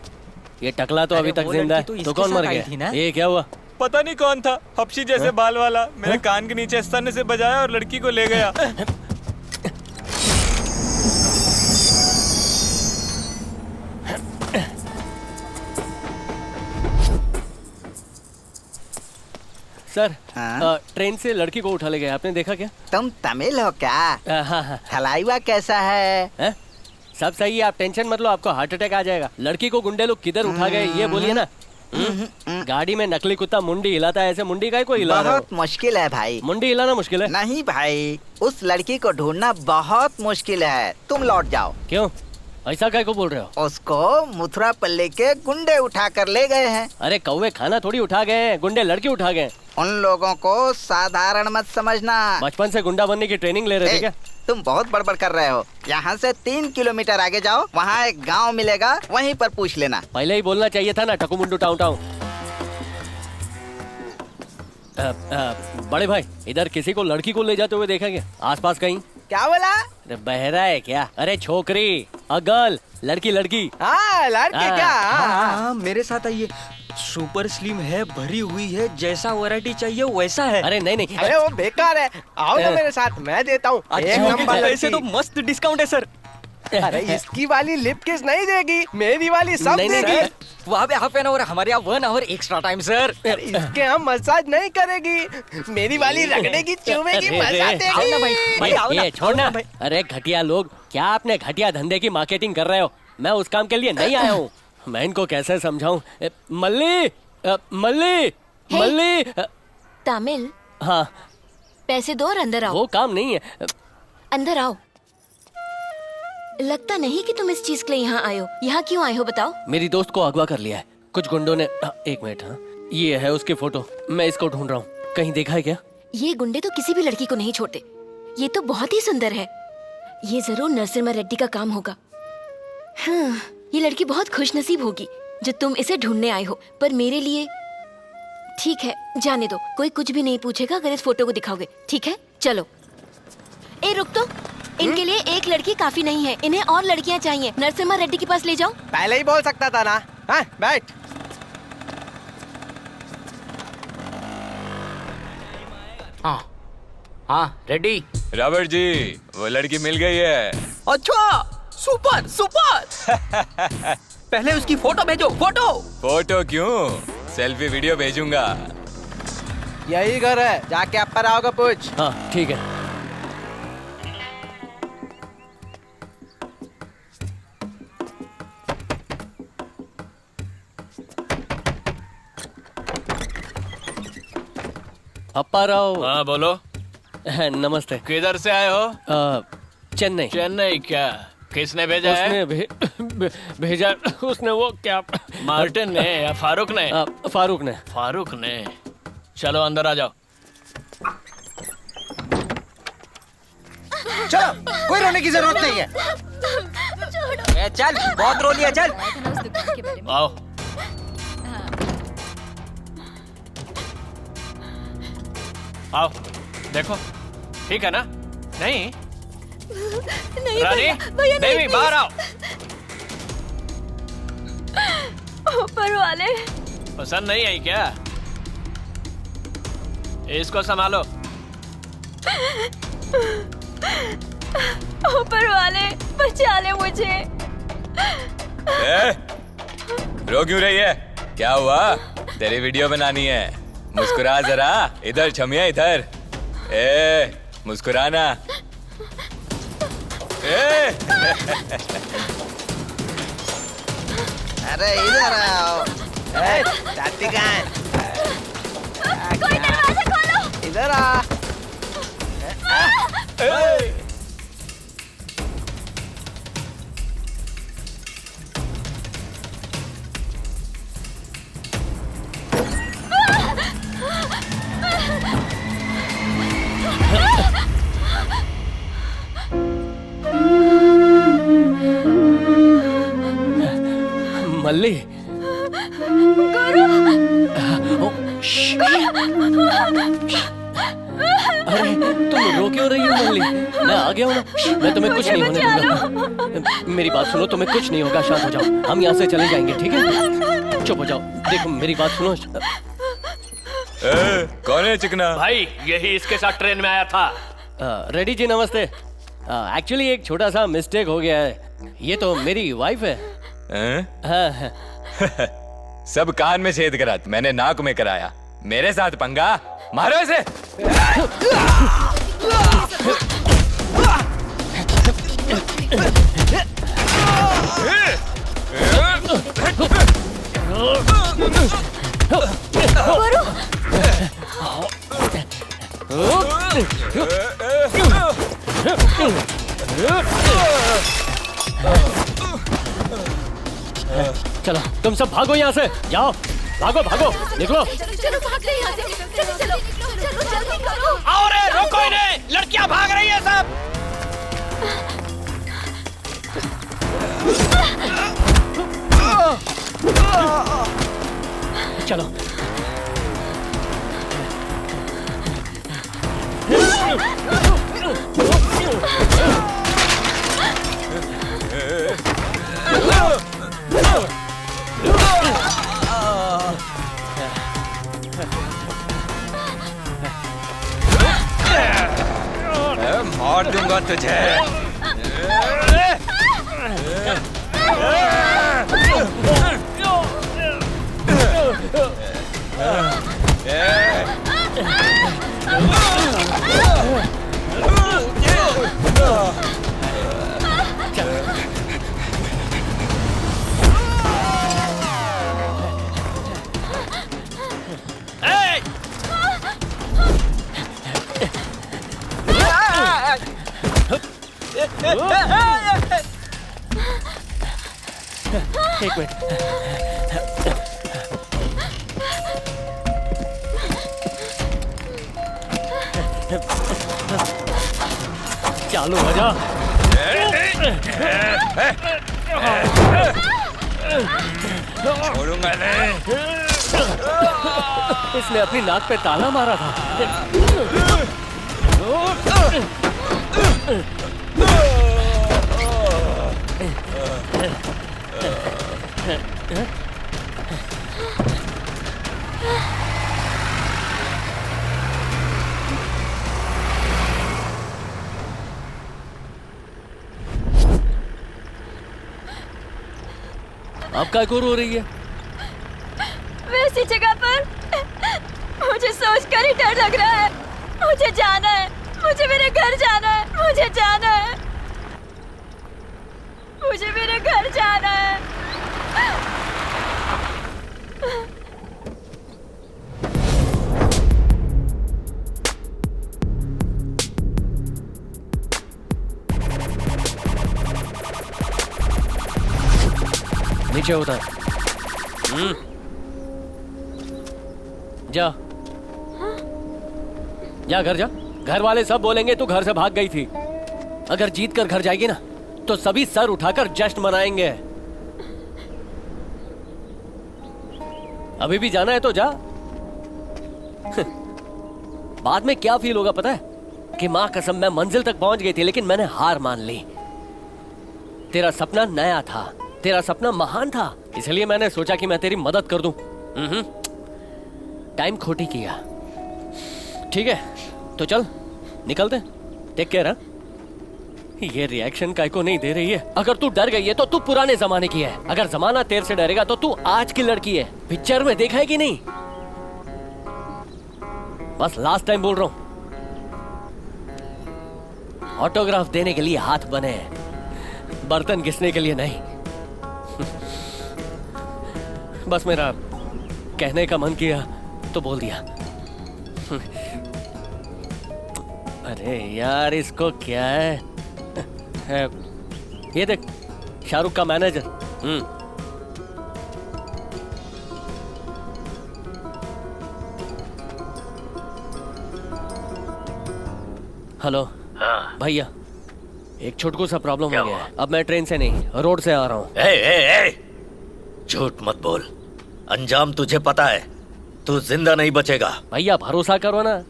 ये टकला तो अभी तक जिंदा है, तो कौन मर गया? ये क्या हुआ? पता नहीं कौन था, हपशी जैसे बाल वाला, मेरे कान के नीचे स्तन से बजाया और लड़की को ले गया। सर, ट्रेन से लड़की को उठा ले गए, आपने देखा क्या? तुम तमिल हो क्या? हाँ। थलाइवा कैसा है? सब सही है, आप टेंशन मत लो, आपको हार्ट अटैक आ जाएगा। लड़की को गुंडे लोग किधर उठा गए ये बोलिए ना। गाड़ी में नकली कुत्ता मुंडी हिलाता है, ऐसे मुंडी का कोई हिला रहा हो? बहुत मुश्किल है भाई। मुंडी हिलाना मुश्किल है? नहीं भाई, उस लड़की को ढूंढना बहुत मुश्किल है। तुम लौट जाओ। क्यों, ऐसा काय को बोल रहे हो? उसको मथुरा पल्ले के गुंडे उठा कर ले गए हैं। अरे कौवे खाना थोड़ी उठा गए हैं, गुंडे लड़की उठा गए। उन लोगों को साधारण मत समझना। बचपन से गुंडा बनने की ट्रेनिंग ले रहे थे क्या? तुम बहुत बड़बड़ कर रहे हो। यहाँ से 3 किलोमीटर आगे जाओ, वहाँ एक गांव मिलेगा, वहीं पर पूछ लेना। पहले ही बोलना चाहिए था ना, टकू मुंडू टाऊ टाऊ। बड़े भाई, इधर किसी को लड़की को ले जाते हुए देखा क्या आसपास कहीं? क्या बोला? अरे बहरा है क्या? अरे छोकरी, गर्ल, लड़की लड़की। हाँ लड़की क्या? हाँ, मेरे साथ आइए। सुपर स्लिम है, भरी हुई है, जैसा वैरायटी चाहिए वैसा है। अरे नहीं। अरे वो बेकार है, आओ ना मेरे साथ, मैं देता हूँ एक नंबर। ऐसे तो मस्त डिस्काउंट है सर। अरे इसकी वाली लिप किस नहीं देगी, मेरी वाली सब देगी। वहाँ पे हाफ एन आवर, हमारे यहाँ 1 आवर एक्स्ट्रा टाइम सर। इसके हम मसाज नहीं करेगी, मेरी वाली रगड़ेगी, चूमेगी, मजा देगी। ये छोड़ना। अरे घटिया लोग, क्या आपने घटिया धंधे की मार्केटिंग कर रहे हो? मैं उस काम के लिए नहीं आया हूँ। मैं इनको कैसे समझाऊं? मल्ली, मल्ली, मल्ली। तमिल? हाँ। पैसे दो और अंदर आओ। वो काम नहीं है। अंदर आओ। लगता नहीं कि तुम इस चीज के लिए यहाँ आए हो। यहाँ क्यों आए हो बताओ? मेरी दोस्त को अगवा कर लिया है कुछ गुंडों ने। एक मिनट। हाँ, ये है उसकी फोटो, मैं इसको ढूंढ रहा हूँ। कहीं देखा है क्या? ये गुंडे तो किसी भी लड़की को नहीं छोड़ते। ये तो बहुत ही सुंदर है। ये जरूर नरसिम्हा रेड्डी का काम होगा। हाँ, ये लड़की बहुत खुशनसीब होगी जो तुम इसे ढूंढने आए हो। पर मेरे लिए ठीक है, जाने दो। कोई कुछ भी नहीं पूछेगा अगर इस फोटो को दिखाओगे, ठीक है? चलो। ए रुक तो, इनके लिए एक लड़की काफी नहीं है, इन्हें और लड़कियां चाहिए। नरसिम्हा रेड्डी के पास ले जाओ। पहले ही बोल सकता था ना। हाँ, बैठ। हाँ रेड्डी। रॉबर्ट जी, वो लड़की मिल गई है। अच्छा, सुपर सुपर। पहले उसकी फोटो भेजो। फोटो क्यों? सेल्फी वीडियो भेजूंगा। यही घर है, जाके अपर आओगे पूछ। हाँ ठीक है। अप्पा राव। हाँ बोलो। नमस्ते। किधर से आए हो? चेन्नई। चेन्नई क्या? किसने भेजा है? उसने भेजा। उसने वो क्या मार्टिन ने या फारूक ने? फारूक ने। फारूक ने। चलो अंदर आ जाओ। चलो, कोई रोने की जरूरत नहीं है। चल, बहुत रो लिया, चल। आओ। आओ, देखो, ठीक है ना? नहीं? नहीं रानी, भैया बेबी बाहर आओ। ऊपर वाले। पसंद नहीं आई क्या? इसको संभालो। ऊपर वाले, बचा ले मुझे। रो क्यों रही है? क्या हुआ? तेरी वीडियो बनानी है, मुस्कुरा जरा। इधर छमिया, इधर। मुस्कुराना। अरे इधर आओ। जाती कहाँ है? कोई दरवाजा खोलो। इधर आ। मल्ली। गुरु। अरे तुम रो क्यों रही हो मल्ली? मैं आ गया हूँ ना। मैं तुम्हें कुछ नहीं होने दूंगा। मेरी बात सुनो, तुम्हें कुछ नहीं होगा। शांत हो जाओ, हम यहाँ से चले जाएंगे, ठीक है? चुप हो जाओ। देखो मेरी बात सुनो। कौन है चिकना? भाई यही इसके साथ ट्रेन में आया था। रेड्डी जी नमस्ते। एक्चुअली एक छोटा सा मिस्टेक हो गया है। ये तो मेरी वाइफ है। हाँ। सब कान में छेद करा, मैंने नाक में कराया। मेरे साथ पंगा? मारो इसे। चलो तुम सब भागो यहाँ से। जाओ, भागो भागो, निकलो। चलो भागते हैं यहाँ से। चलो चलो चलो जल्दी करो। आओ रे, रोको इन्हें। लड़कियां भाग रही है सब। चलो। मार दूंगा तुझे। एक मिनट। चालू हो जा। छोड़ूंगा नहीं। इसने अपनी नाक पे ताला मारा था। आप क्या रो रही है? वैसी जगह पर मुझे मुझे सोचकर ही डर लग रहा है। मुझे जाना है, मुझे मेरे घर जाना है, मुझे जाना है, मुझे मेरे घर जाना है। नीचे उतर। जा जा घर जा। घर वाले सब बोलेंगे तू घर से भाग गई थी। अगर जीत कर घर जाएगी ना तो सभी सर उठाकर जश्न मनाएंगे। अभी भी जाना है तो जा। बाद में क्या फील होगा पता है कि मां कसम मैं मंजिल तक पहुंच गई थी लेकिन मैंने हार मान ली। तेरा सपना नया था, तेरा सपना महान था, इसलिए मैंने सोचा कि मैं तेरी मदद कर दूं। टाइम खोटी किया। ठीक है तो चल निकलते। Take care. ये रिएक्शन काय को नहीं दे रही है। अगर तू डर गई है तो तू पुराने जमाने की है। अगर जमाना तेरे से डरेगा तो तू आज की लड़की है। पिक्चर में देखा है कि नहीं? बस लास्ट टाइम बोल रहा हूं, ऑटोग्राफ देने के लिए हाथ बने हैं, बर्तन घिसने के लिए नहीं। बस मेरा कहने का मन किया तो बोल दिया। अरे यार इसको क्या है? ये देख शाहरुख का मैनेजर। हेलो। हाँ भैया एक छोटकू सा प्रॉब्लम हो गया है। अब मैं ट्रेन से नहीं रोड से आ रहा हूँ। झूठ मत बोल, अंजाम तुझे पता है, तू जिंदा नहीं बचेगा। भैया भरोसा करो ना,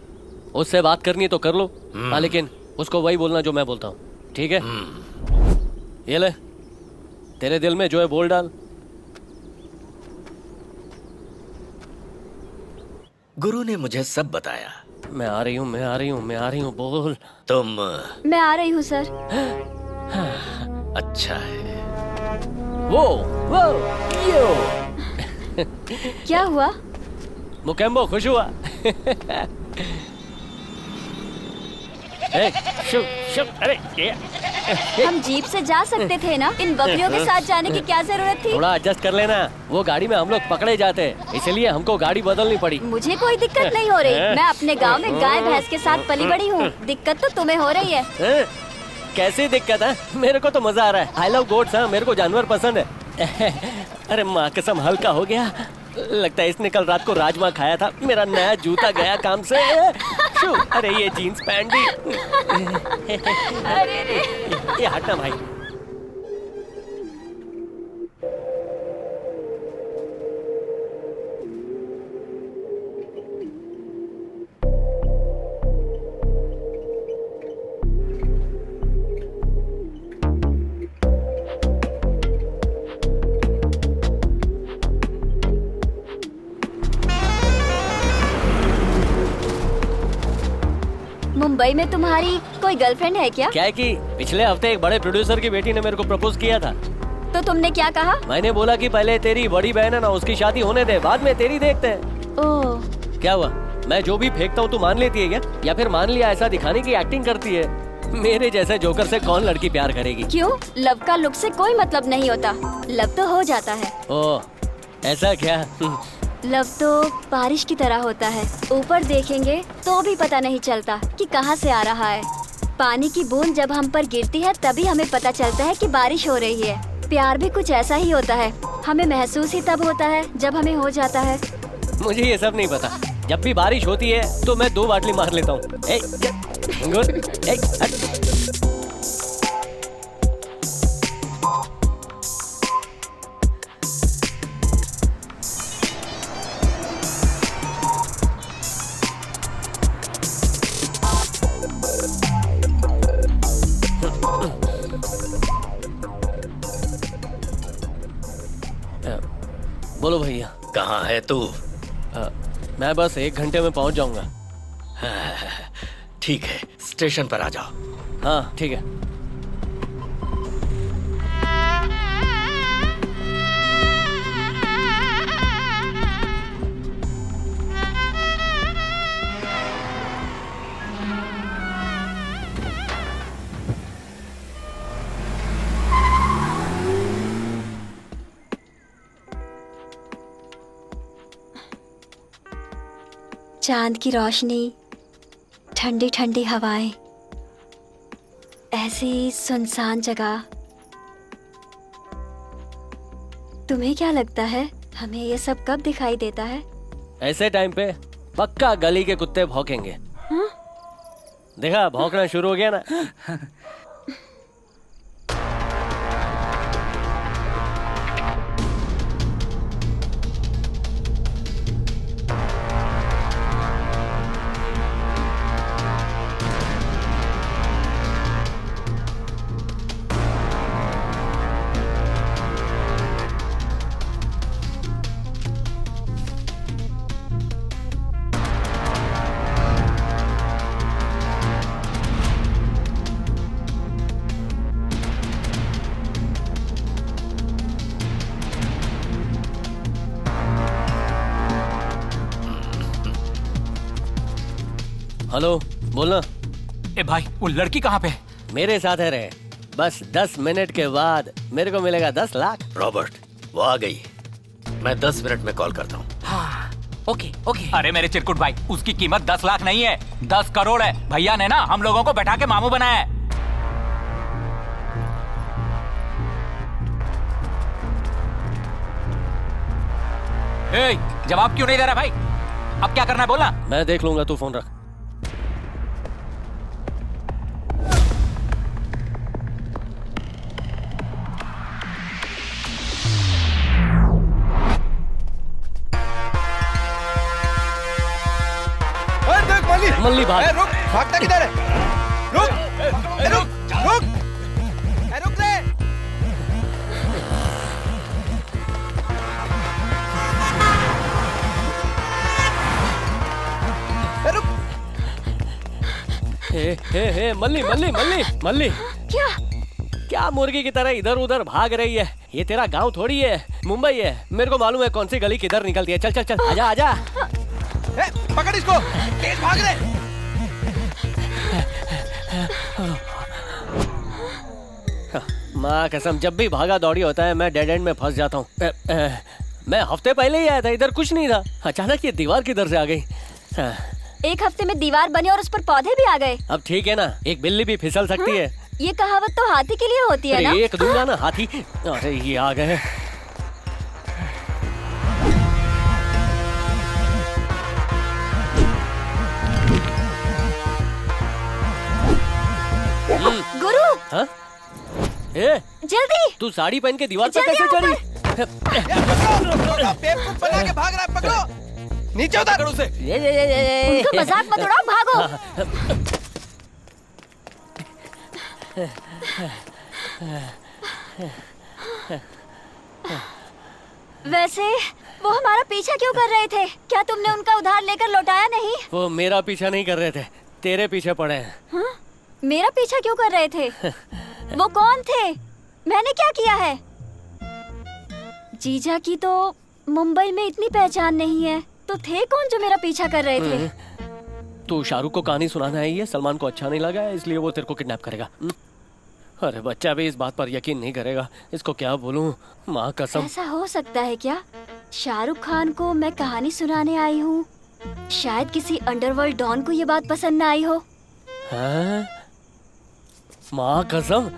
उससे बात करनी तो कर लो। हाँ लेकिन उसको वही बोलना जो मैं बोलता हूँ, ठीक है? ये ले, तेरे दिल में जो है बोल डाल। गुरु ने मुझे सब बताया। मैं आ रही हूँ, मैं आ रही हूँ, मैं आ रही हूँ, बोल। तुम? मैं आ रही हूँ सर। अच्छा है। वो यो। क्या हुआ? मुकेम्बो खुश हुआ। शुभ शुभ। अरे हम जीप से जा सकते थे ना, इन बकरियों के साथ जाने की क्या जरूरत थी? थोड़ा एडजस्ट कर लेना। वो गाड़ी में हम लोग पकड़े जाते, इसलिए हमको गाड़ी बदलनी पड़ी। मुझे कोई दिक्कत नहीं हो रही। मैं अपने गांव में गाय भैंस के साथ पली बड़ी हूँ। दिक्कत तो तुम्हें हो रही है। कैसी दिक्कत है? मेरे को तो मजा आ रहा है। I love goats. मेरे को जानवर पसंद है। अरे माँ कसम हल्का हो गया। लगता है इसने कल रात को राजमा खाया था। मेरा नया जूता गया काम से। अरे ये जीन्स पैंट भी। अरे रे। ये हटना भाई। मुंबई में तुम्हारी कोई गर्लफ्रेंड है क्या? क्या है कि पिछले हफ्ते एक बड़े प्रोड्यूसर की बेटी ने मेरे को प्रपोज किया था। तो तुमने क्या कहा? मैंने बोला कि पहले तेरी बड़ी बहन है ना, उसकी शादी होने दे, बाद में तेरी देखते हैं। ओह। क्या हुआ? मैं जो भी फेंकता हूँ तू मान लेती है क्या? या फिर मान लिया ऐसा दिखाने की एक्टिंग करती है? मेरे जैसे जोकर से कौन लड़की प्यार करेगी? क्यों? लव का लुक से कोई मतलब नहीं होता। लव तो हो जाता है। ओह ऐसा क्या? लव तो बारिश की तरह होता है। ऊपर देखेंगे तो भी पता नहीं चलता कि कहाँ से आ रहा है। पानी की बूंद जब हम पर गिरती है तभी हमें पता चलता है कि बारिश हो रही है। प्यार भी कुछ ऐसा ही होता है। हमें महसूस ही तब होता है जब हमें हो जाता है। मुझे ये सब नहीं पता। जब भी बारिश होती है तो मैं 2 बाटली मार लेता हूँ। गुड। बोलो भैया। कहाँ है तू? मैं बस 1 घंटे में पहुंच जाऊंगा। ठीक है, स्टेशन पर आ जाओ। हाँ ठीक है। चांद की रोशनी, ठंडी ठंडी हवाएं, ऐसी सुनसान जगह। तुम्हें क्या लगता है हमें ये सब कब दिखाई देता है? ऐसे टाइम पे पक्का गली के कुत्ते भौंकेंगे। हाँ? देखा, भौंकना शुरू हो गया ना। हेलो, बोलना। ए भाई, वो लड़की कहाँ पे है? मेरे साथ है रे। बस 10 मिनट के बाद मेरे को मिलेगा 10 लाख। रॉबर्ट, वो आ गई। मैं 10 मिनट में कॉल करता हूँ। हाँ, ओके ओके। अरे मेरे चिरकुट भाई, उसकी कीमत 10 लाख नहीं है, 10 करोड़ है। भैया ने ना हम लोगों को बैठा के मामू बनाया है। ए, जवाब क्यों नहीं दे रहा भाई? अब क्या करना है बोलना। मैं देख लूंगा, तू फोन रख। मल्ली भाग। रुक, भागता किधर है? रुक, रुक, रुक, रुक ले। रुक। हे, मल्ली मल्ली मल्ली मल्ली। क्या मुर्गी की तरह इधर उधर भाग रही है? ये तेरा गांव थोड़ी है, मुंबई है। मेरे को मालूम है कौन सी गली किधर निकलती है। चल चल चल, आजा आजा। पकड़ इसको, तेज भाग रहे। माँ कसम, जब भी भागा दौड़ी होता है मैं डेड एंड में फंस जाता हूँ। मैं हफ्ते पहले ही आया था, इधर कुछ नहीं था। अचानक ये दीवार किधर से आ गई? एक हफ्ते में दीवार बनी और उस पर पौधे भी आ गए। अब ठीक है ना, एक बिल्ली भी फिसल सकती है। ये कहावत तो हाथी के लिए होती है ना? एक दूंगा ना हाथी। अरे ये आ गए। गुरु। हाँ? ए, जल्दी। तू साड़ी पहन के दीवार पर कैसे चढ़ी? बेवकूफ बना के भाग रहा है, पकड़ो। नीचे उतार उसे। उनका मजाक मत उड़ाओ, भागो। वैसे वो हमारा पीछा क्यों कर रहे थे? क्या तुमने उनका उधार लेकर लौटाया नहीं? वो मेरा पीछा नहीं कर रहे थे, तेरे पीछे पड़े हैं। हाँ? मेरा पीछा क्यों कर रहे थे? वो कौन थे? मैंने क्या किया है? जीजा की तो मुंबई में इतनी पहचान नहीं है, तो थे कौन जो मेरा पीछा कर रहे थे? तू शाहरुख को कहानी सुनाना है, ये सलमान को अच्छा नहीं लगा है, इसलिए वो तेरे को किडनैप करेगा। अरे बच्चा भी इस बात पर यकीन नहीं करेगा, इसको क्या बोलूं? माँ कसम। ऐसा हो सकता है क्या? शाहरुख खान को मैं कहानी सुनाने आई हूँ, शायद किसी अंडरवर्ल्ड डॉन को ये बात पसंद न आई हो। हाँ? माँ कसम,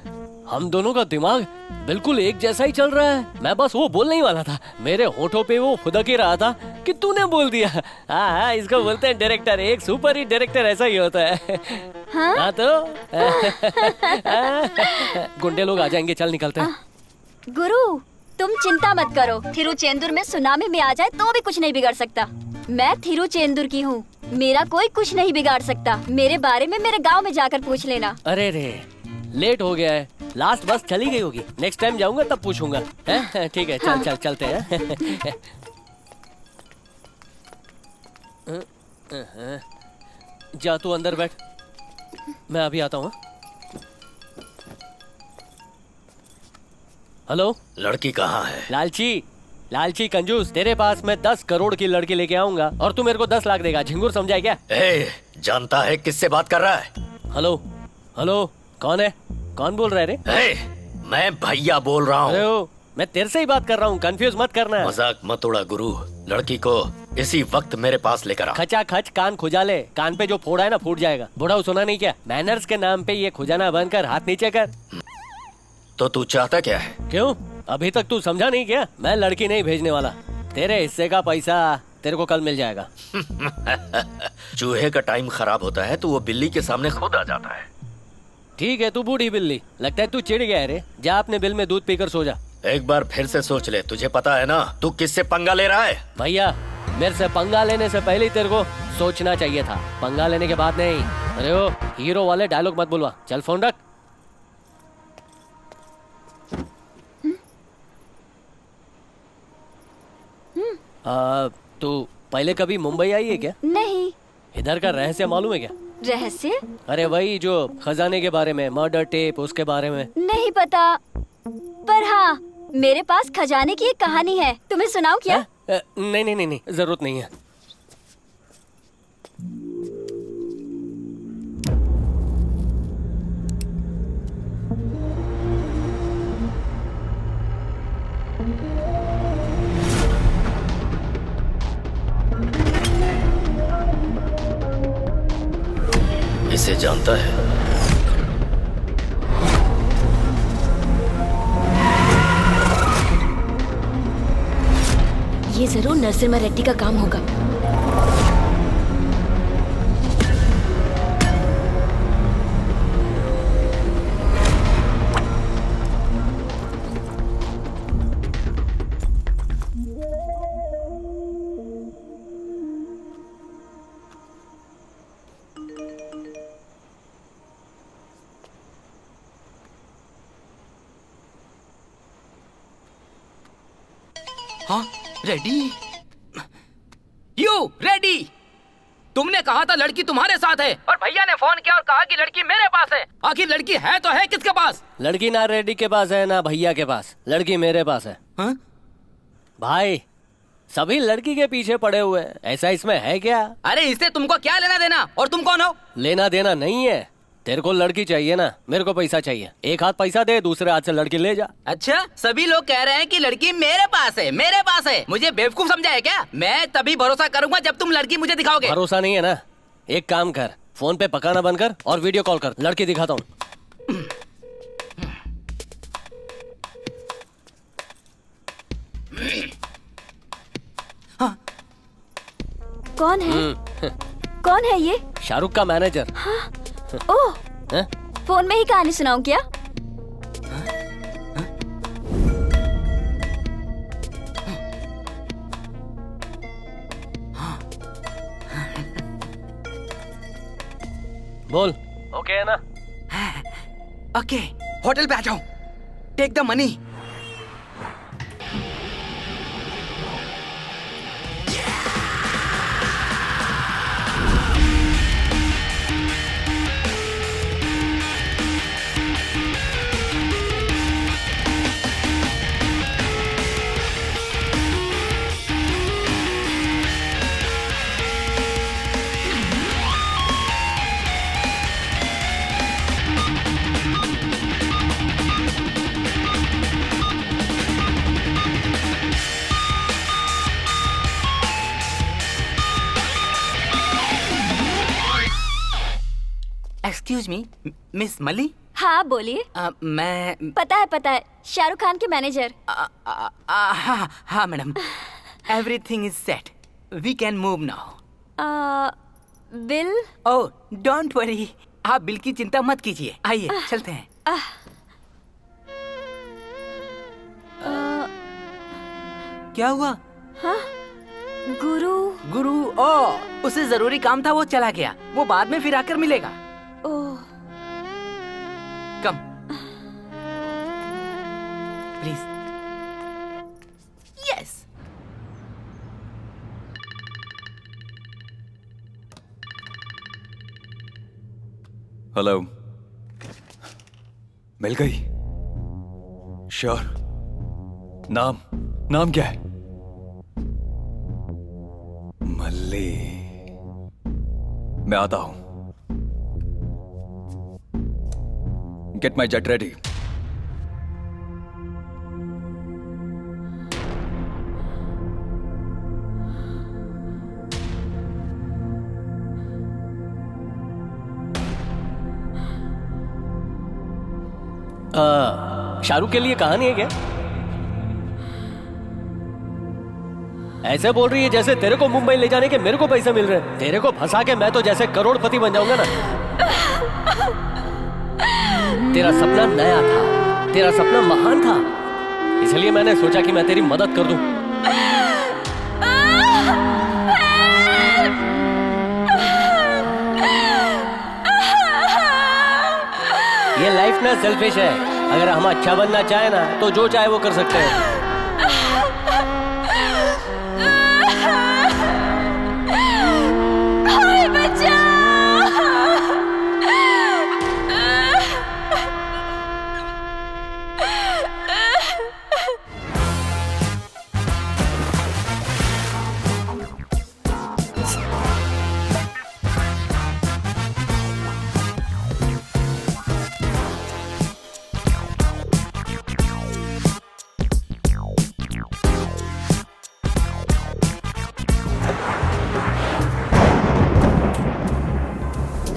हम दोनों का दिमाग बिल्कुल एक जैसा ही चल रहा है। मैं बस वो बोलने ही वाला था, मेरे होठों पे वो फुदक ही रहा था कि तूने बोल दिया। हाँ, इसको बोलते हैं डायरेक्टर। एक सुपर हिट डायरेक्टर ऐसा ही होता है। हाँ तो गुंडे लोग आ जाएंगे, चल निकलते हैं। गुरु, तुम चिंता मत करो, थिरुचेंदुर में सुनामी में आ जाए तो भी कुछ नहीं बिगड़ सकता। मैं थिरुचेंदुर की हूँ, मेरा कोई कुछ नहीं बिगाड़ सकता। मेरे बारे में मेरे गाँव में जाकर पूछ लेना। अरे रे, लेट हो गया है, लास्ट बस चली गई होगी। नेक्स्ट टाइम जाऊंगा तब पूछूंगा। ठीक है, चल चल चलते हैं। जा तू अंदर बैठ, मैं अभी आता हूँ। हेलो, लड़की कहाँ है? लालची, लालची कंजूस, तेरे पास मैं 10 करोड़ की लड़की लेके आऊंगा और तू मेरे को 10 लाख देगा। झिंगुर समझा क्या? जानता है किससे बात कर रहा है? हेलो हेलो, कौन है? कौन बोल रहा है रे? मैं भैया बोल रहा हूँ। मैं तेरे से ही बात कर रहा हूँ, कंफ्यूज मत करना। मजाक मत उड़ा गुरु, लड़की को इसी वक्त मेरे पास लेकर आ। खचा खच कान खुजाले, कान पे जो फोड़ा है ना फूट जाएगा। बुढ़ा सुना नहीं क्या? मैनर्स के नाम पे ये खुजाना बंद कर, हाथ नीचे कर। तो तू चाहता क्या है? क्यों अभी तक तू समझा नहीं क्या? मैं लड़की नहीं भेजने वाला। तेरे हिस्से का पैसा तेरे को कल मिल जाएगा। चूहे का टाइम खराब होता है तो वो बिल्ली के सामने खुद आ जाता है। ठीक है, तू बूढ़ी बिल्ली, लगता है तू चिढ़ गया है रे। जा अपने बिल में दूध पीकर सो जा। एक बार फिर से सोच ले, तुझे पता है ना तू किससे पंगा ले रहा है? भैया मेरे से पंगा लेने से पहले ही तेरे को सोचना चाहिए था, पंगा लेने के बाद नहीं। अरे ओ हीरो वाले डायलॉग मत बुलवा, चल फोन रख। तू पहले कभी मुंबई आई है क्या? नहीं। इधर का रहस्य मालूम है क्या? रहस्य? अरे वही जो खजाने के बारे में, मर्डर टेप, उसके बारे में। नहीं पता, पर हाँ मेरे पास खजाने की एक कहानी है, तुम्हें सुनाऊं क्या? नहीं नहीं नहीं नहीं, जरूरत नहीं है। इसे जानता है? ये जरूर नरसिम्हा रेड्डी का काम होगा। हाँ रेडी? You ready? तुमने कहा था लड़की तुम्हारे साथ है और भैया ने फोन किया और कहा कि लड़की मेरे पास है। आखिर लड़की है तो है किसके पास? लड़की ना रेड्डी के पास है ना भैया के पास, लड़की मेरे पास है। हा? भाई सभी लड़की के पीछे पड़े हुए हैं, ऐसा इसमें है क्या? अरे इससे तुमको क्या लेना देना? और तुम कौन हो? लेना देना नहीं है, तेरे को लड़की चाहिए ना, मेरे को पैसा चाहिए। एक हाथ पैसा दे, दूसरे हाथ से लड़की ले जा। अच्छा, सभी लोग कह रहे हैं कि लड़की मेरे पास है, मेरे पास है। मुझे बेवकूफ समझा है क्या? मैं तभी भरोसा करूंगा जब तुम लड़की मुझे दिखाओगे। भरोसा नहीं है ना? एक काम कर, फोन पे पकाना बंद कर और वीडियो कॉल कर, लड़की दिखाता हूँ। हाँ। कौन है? कौन है ये? शाहरुख का मैनेजर। हाँ? ओह, फोन में ही कहानी सुनाऊं क्या? बोल। ओके है ना? ओके, होटल पे आ जाओ। Take the money. Excuse me, miss मली? हाँ बोलिए। मैं पता है, शाहरुख खान के मैनेजर। हाँ हाँ madam, everything is set, we can move now. Bill? Oh don't worry, आप बिल की चिंता मत कीजिए। आइए चलते हैं। क्या हुआ? हाँ? गुरु? ओह, उसे जरूरी काम था, वो चला गया। वो बाद में फिर आकर मिलेगा। Oh. Come please. Yes. Hello, मिल गई? श्योर? नाम क्या है? मल्ली। मैं आता हूं। Get my jet ready. Shahrukh के लिए कहानी है क्या? ऐसे बोल रही है जैसे तेरे को मुंबई ले जाने के मेरे को पैसे मिल रहे हैं। तेरे को फंसा के मैं तो जैसे करोड़पति बन जाऊंगा ना। तेरा सपना नया था, तेरा सपना महान था, इसलिए मैंने सोचा कि मैं तेरी मदद कर दूं। ये लाइफ ना सेल्फिश है। अगर हम अच्छा बनना चाहे ना तो जो चाहे वो कर सकते हैं।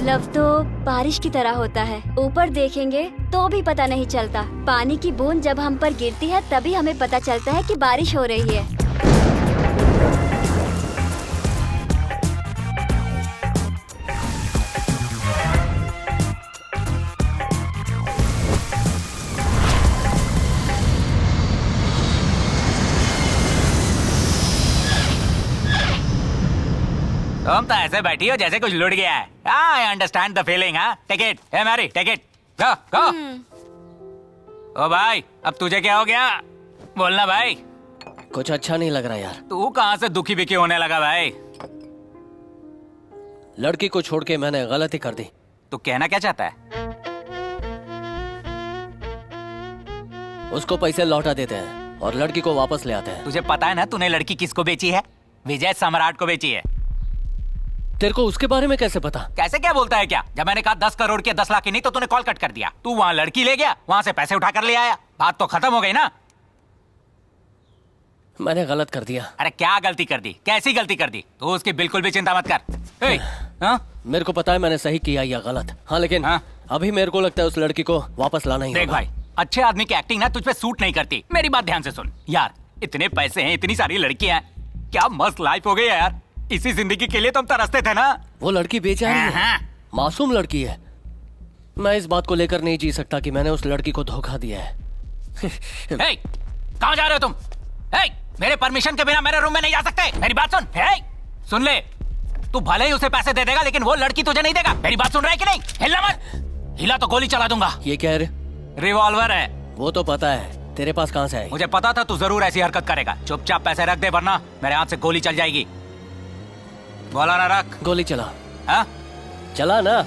लव तो बारिश की तरह होता है, ऊपर देखेंगे तो भी पता नहीं चलता। पानी की बूंद जब हम पर गिरती है तभी हमें पता चलता है कि बारिश हो रही है। तुम तो ऐसे बैठी हो जैसे कुछ लुट गया है। I understand the feeling. हाँ, take it. Hey Mary, take it. Go go. ओ भाई, अब तुझे क्या हो गया? बोलना भाई। कुछ अच्छा नहीं लग रहा यार। तू कहाँ से दुखी बिखी होने लगा भाई? लड़की को छोड़ के मैंने गलती कर दी। तू कहना क्या चाहता है? उसको पैसे लौटा देते हैं और लड़की को वापस ले आते हैं। तुझे पता है ना तूने लड़की किसको बेची है? विजय सम्राट को बेची है। तेरे को उसके बारे में कैसे पता? कैसे क्या बोलता है क्या? जब मैंने कहा 10 करोड़ के 10 लाख की नहीं तो तूने कॉल कट कर दिया। तू वहां लड़की ले गया, वहां से पैसे उठा कर ले आया। बात तो खत्म हो गई ना। मैंने गलत कर दिया। अरे क्या गलती कर दी? कैसी गलती कर दी? तू उसकी बिल्कुल भी चिंता मत कर। मेरे को पता है मैंने सही किया या गलत। हाँ लेकिन अभी मेरे को लगता है उस लड़की को वापस लाना ही देख होगा। भाई, अच्छे आदमी की एक्टिंग ना तुझ पे सूट नहीं करती। मेरी बात ध्यान से सुन यार। इतने पैसे हैं, इतनी सारी लड़कियां हैं, क्या मस्त लाइफ हो गई है यार। इसी जिंदगी के लिए तुम तरसते थे ना। वो लड़की बेचारी है, मासूम लड़की है। मैं इस बात को लेकर नहीं जी सकता कि मैंने उस लड़की को धोखा दिया है। कहाँ जा रहे हो तुम? मेरे परमिशन के बिना मेरे रूम में नहीं जा सकते। मेरी बात सुन। सुन ले, तू भले ही उसे पैसे दे देगा लेकिन वो लड़की तुझे नहीं देगा। मेरी बात सुन रहा है कि नहीं? हिलना मत। हिला तो गोली चला दूंगा। ये क्या है? रिवॉल्वर है। वो तो पता है, तेरे पास कहाँ से है? मुझे पता था तू जरूर ऐसी हरकत करेगा। चुपचाप पैसे रख दे वरना मेरे हाथ से गोली चल जाएगी। बोला ना रख। गोली चला। हाँ? चला ना।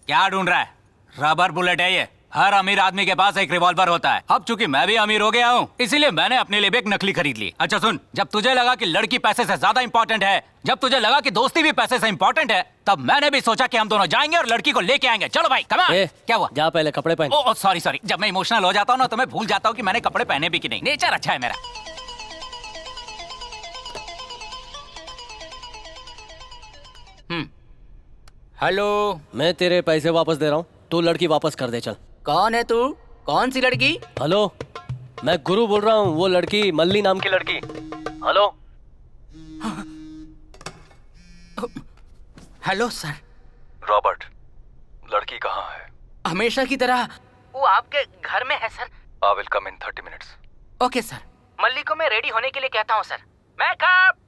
क्या ढूंढ रहा है? रबर बुलेट है ये। हर अमीर आदमी के पास एक रिवॉल्वर होता है। अब चूंकि मैं भी अमीर हो गया हूँ इसीलिए मैंने अपने लिए भी एक नकली खरीद ली। अच्छा सुन, जब तुझे लगा कि लड़की पैसे से ज्यादा इंपॉर्टेंट है, जब तुझे लगा कि दोस्ती भी पैसे से इंपॉर्टेंट है, तब मैंने भी सोचा कि हम दोनों जाएंगे और लड़की को लेके आएंगे। चलो भाई, कम ऑन। क्या हुआ? जा पहले कपड़े पहन। Oh sorry. जब मैं इमोशनल हो जाता हूँ ना तो मैं भूल जाता हूँ कि मैंने कपड़े पहने भी कि नहीं। नेचर अच्छा है मेरा। हेलो। मैं तेरे पैसे वापस दे रहा हूँ, तू लड़की वापस कर दे। चल। कौन है तू? कौन सी लड़की? हेलो, मैं गुरु बोल रहा हूँ। वो लड़की मल्ली नाम की लड़की। हेलो। Hello sir. रॉबर्ट, लड़की कहाँ है? हमेशा की तरह वो आपके घर में है sir. I will come in 30 minutes. Okay sir. Malli को मैं रेडी होने के लिए कहता हूँ सर। मैं कब?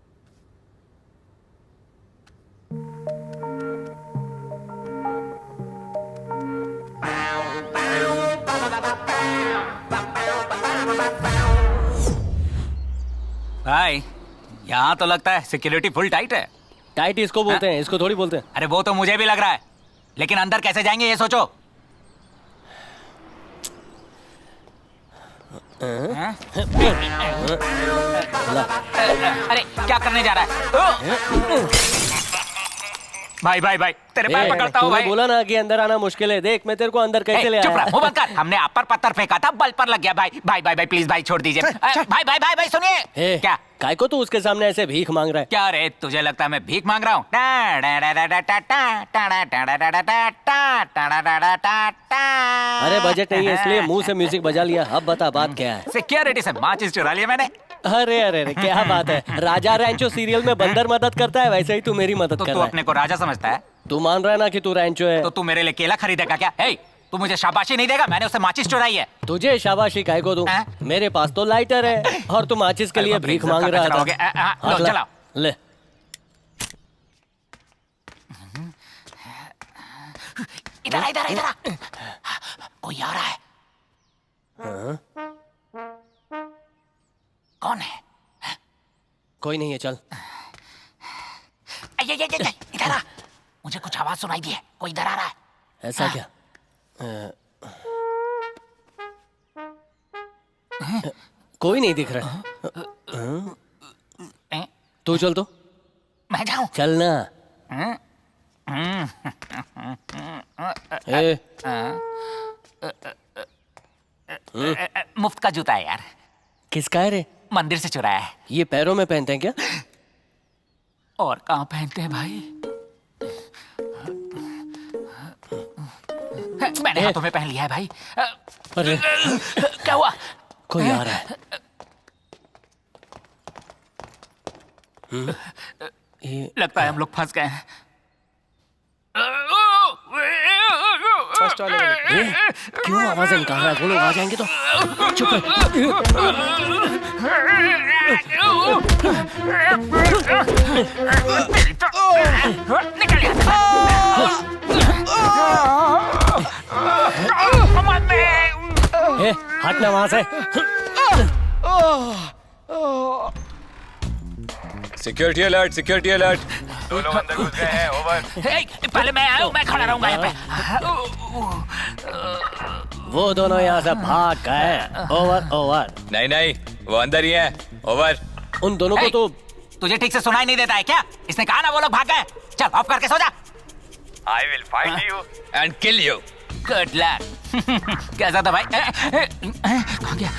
भाई, यहाँ तो लगता है सिक्योरिटी फुल टाइट है। टाइट इसको बोलते हैं, इसको थोड़ी बोलते हैं। अरे वो तो मुझे भी लग रहा है, लेकिन अंदर कैसे जाएंगे ये सोचो। अरे क्या करने जा रहा है? भाई तेरे पैर पकड़ता हूँ भाई। बोला ना कि अंदर आना मुश्किल है। देख मैं तेरे को अंदर कैसे ले आया। चुप रह, मुंह बंद कर। हमने आप पर पत्थर फेंका था, बल पर लग गया। भाई प्लीज भाई छोड़ दीजिए। भाई सुनिए। क्या काय को तू उसके सामने ऐसे भीख मांग रहा है? क्या रे, तुझे लगता है मैं भीख मांग रहा हूँ? अरे बजट नहीं है इसलिए मुंह से म्यूजिक बजा लिया। अब बता बात क्या है? सिक्योरिटी से माचिस चुरा लिया मैंने। अरे अरे अरे क्या बात है, राजा रैंचो सीरियल में बंदर मदद करता है वैसे ही तू मेरी मदद तो कर तू रहा है। अपने को राजा समझता है? तू मान रहा है ना कि तू रैंचो है? तो तू मेरे लिए केला खरीदेगा क्या? हे, तू मुझे शाबाशी नहीं देगा? मैंने उससे माचिस चुराई है। तुझे शाबाशी काय को दूं? मेरे पास तो लाइटर है और तू माचिस के लिए भीख मांग रहा था। लो चलाओ। ले इधर इधर इधर कोई आ रहा है। कौन है? कोई नहीं है, चल। इधर आ, मुझे कुछ आवाज सुनाई दी है, कोई इधर आ रहा है। ऐसा क्या? कोई नहीं दिख रहा। तू चल तो। मैं जाऊं? चल ना। मुफ्त का जूता है यार। किसका है रे? मंदिर से चुराया है। ये पैरों में पहनते हैं क्या? और कहाँ पहनते हैं भाई? मैंने हाथों में पहन लिया है भाई। अरे क्या हुआ? कोई आ रहा है। लगता है हम लोग फंस गए हैं। क्यों आवाजें निकाल रहा है? वो लोग आ जाएंगे तो चुप हटना वहां से। Security alert, security alert. दो लोग अंदर घुस गए हैं, ओवर। पहले मैं आया हूँ, मैं खड़ा रहूंगा यहाँ पे। वो दोनों यहाँ से भाग गए। Over over. नहीं नहीं, वो अंदर ही है। ओवर। उन दोनों को तो तुझे ठीक से सुनाई नहीं देता है क्या? इसने कहा ना वो लोग भाग गए। चल ऑफ करके सो जा। I will find you and kill you. Good luck. कैसा था भाई? कहाँ गया?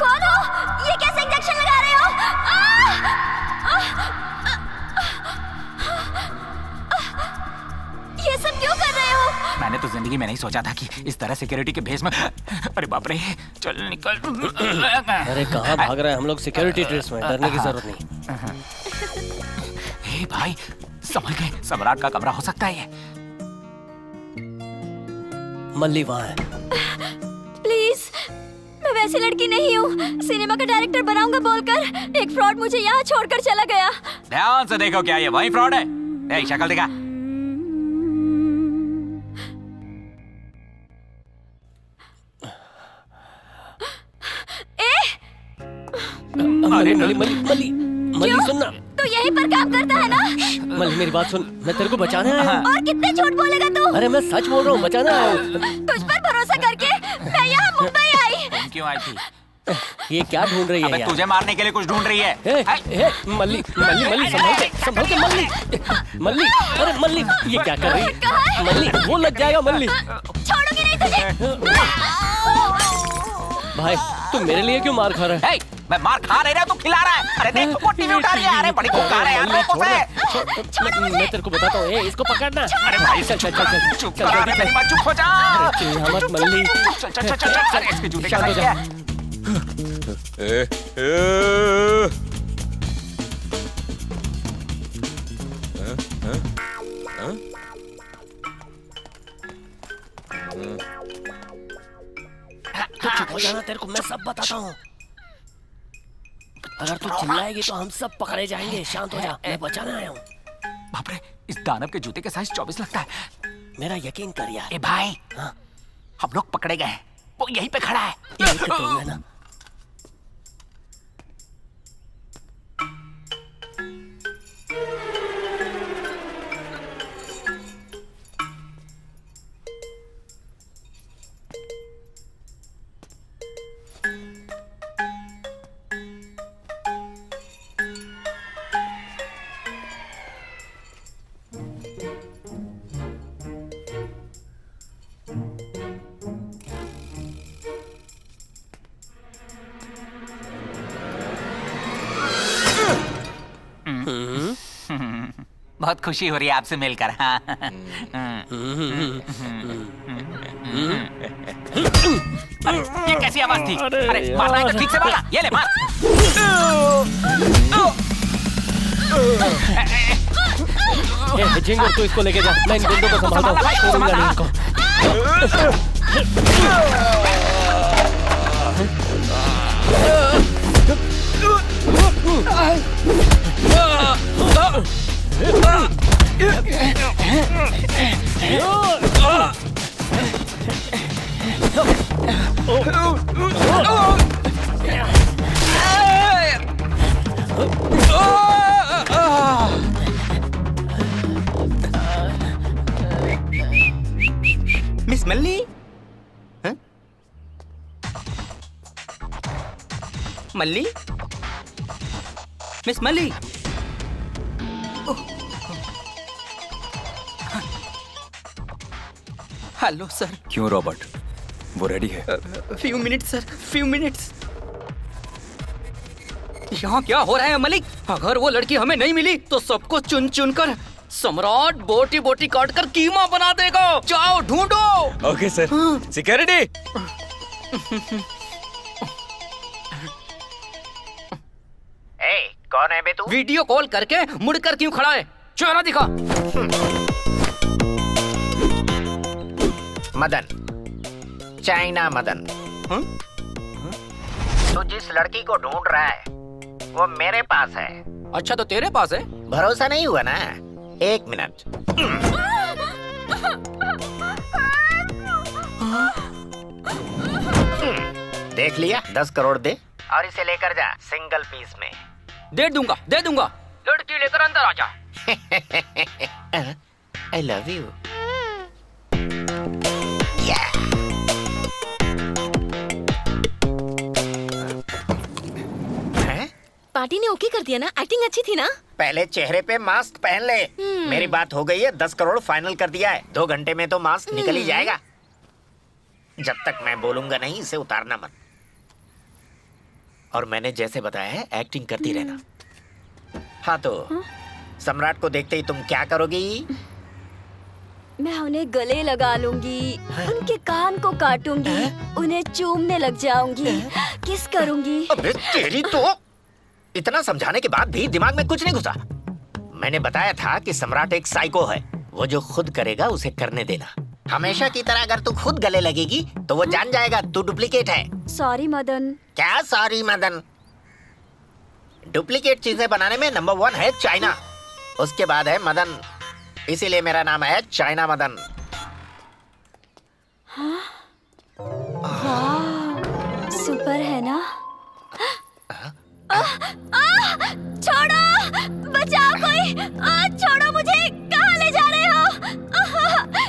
कौन हो? ये कैसे इंजेक्शन लगा रहे हो? ये सब क्यों कर रहे हो? मैंने तो जिंदगी में नहीं सोचा था कि इस तरह सिक्योरिटी के भेस में। अरे बाप रे, चल निकल। अरे कहाँ भाग रहे हैं हम लोग? सिक्योरिटी ड्रेस में, डरने की जरूरत नहीं। हे भाई, समझ गए, सम्राट का कमरा हो सकता है ये। मल्ली वहाँ है। प्लीज, मैं वैसी लड़की नहीं हूँ। सिनेमा का डायरेक्टर बनाऊंगा बोलकर एक फ्रॉड मुझे यहाँ छोड़कर चला गया। ध्यान से देखो, क्या ये वही फ्रॉड है? ए, शक्ल दिखा। अरे मल्ली मल्ली मल्ली मल्ली सुनना। तू यहीं पर काम करता है ना? मल्ली मेरी बात सुन, मैं तेरे को बचाने आया हूँ। और कितने झूठ बोलेगा तू? अरे मैं सच बोल रहा हूँ, बचाने आया हूँ। तुझ पर भरोसा करके मैं यहाँ मुंबई आई। क्यों आई थी? ये क्या ढूंढ रही है अबे यार? तुझे मारने के लिए कुछ ढूंढ रही है। मल्ली मल्ली मल्ली संभल के मल्ली मल्ली। अरे मल्ली ये क्या कर रही है? मल्ली वो लग जाएगा मल्ली। छोड़ूंगी नहीं तुझे। भाई तू मेरे लिए क्यों मार खा रहा है? मैं मार खा नहीं रहा, तू खिला रहा है। अरे देख, वो टीवी उठा रही है। अरे बड़ी कुकार है यार, रोको उसे। मैं तेरे को बताता हूँ, इसको पकड़ना। अरे भाई चल चल चल चल चुप कर, मेरी बात, चुप हो जा। मत मल्ली। चल चल चल चल। अरे इसके जूते का साइज क्या है? तू चुप हो जाना, तेरे को मैं सब बताता हूँ। अगर तू चिल्लाएगी तो हम सब पकड़े जाएंगे। शांत हो जा, मैं बचाने आया हूँ। बाप रे, इस दानव के जूते का साइज 24 लगता है। मेरा यकीन कर यार। ए भाई, हम लोग पकड़े गए हैं। वो यहीं पे खड़ा है। यहीं पे तो है ना। बहुत खुशी हो रही है आपसे मिलकर। हाँ। ये कैसी आवाज थी? अरे मारना है तो ठीक से मारना। ये ले मार। झिंगुर तू इसको लेके जा, मैं इन गुंडों को संभालता हूँ। छोड़ूंगा नहीं इनको। मिस मल्ली? हाँ? Malli? Miss Malli? Hello sir. क्यों रॉबर्ट, वो रेडी है? Few minutes sir, few minutes. यहाँ क्या हो रहा है मलिक? अगर वो लड़की हमें नहीं मिली तो सबको चुन चुन कर सम्राट बोटी बोटी काट कर कीमा बना देगा। जाओ ढूंढो। Okay sir. सिक्योरिटी। कौन है बे तू? वीडियो कॉल करके मुड़कर क्यों खड़ा है? चेहरा दिखा। मदन, चाइना मदन। तू जिस लड़की को ढूंढ रहा है वो मेरे पास है। अच्छा तो तेरे पास है? भरोसा नहीं हुआ ना? एक मिनट। देख लिया? 10 करोड़ दे और इसे लेकर जा सिंगल पीस में। दे दूंगा, दे दूंगा। लड़की लेकर अंदर आ जा। I love you. पार्टी ने ओके कर दिया ना? एक्टिंग अच्छी थी ना? पहले चेहरे पे मास्क पहन ले। मेरी बात हो गई है। 10 करोड़ फाइनल कर दिया है। 2 घंटे में तो मास्क निकल ही जाएगा। जब तक मैं बोलूंगा नहीं इसे उतारना मत। और मैंने जैसे बताया है एक्टिंग करती रहना। हाँ तो सम्राट को देखते ही तुम क्या करोगी? मैं उन्हें गले लगा लूंगी, उनके कान को काटूंगी, उन्हें चूमने लग जाऊंगी, किस करूंगी। अबे तेरी तो! इतना समझाने के बाद भी दिमाग में कुछ नहीं घुसा। मैंने बताया था कि सम्राट एक साइको है। वो जो खुद करेगा उसे करने देना। हमेशा की तरह अगर तू खुद गले लगेगी तो वो जान जाएगा तू डुप्लीकेट है। सॉरी मदन। क्या सॉरी मदन? डुप्लीकेट चीजें बनाने में नंबर 1 है चाइना, उसके बाद है मदन। इसीलिए मेरा नाम है चाइना मदन। वाह, सुपर है ना? छोड़ो, बचाओ कोई। छोड़ो मुझे, कहाँ ले जा रहे हो?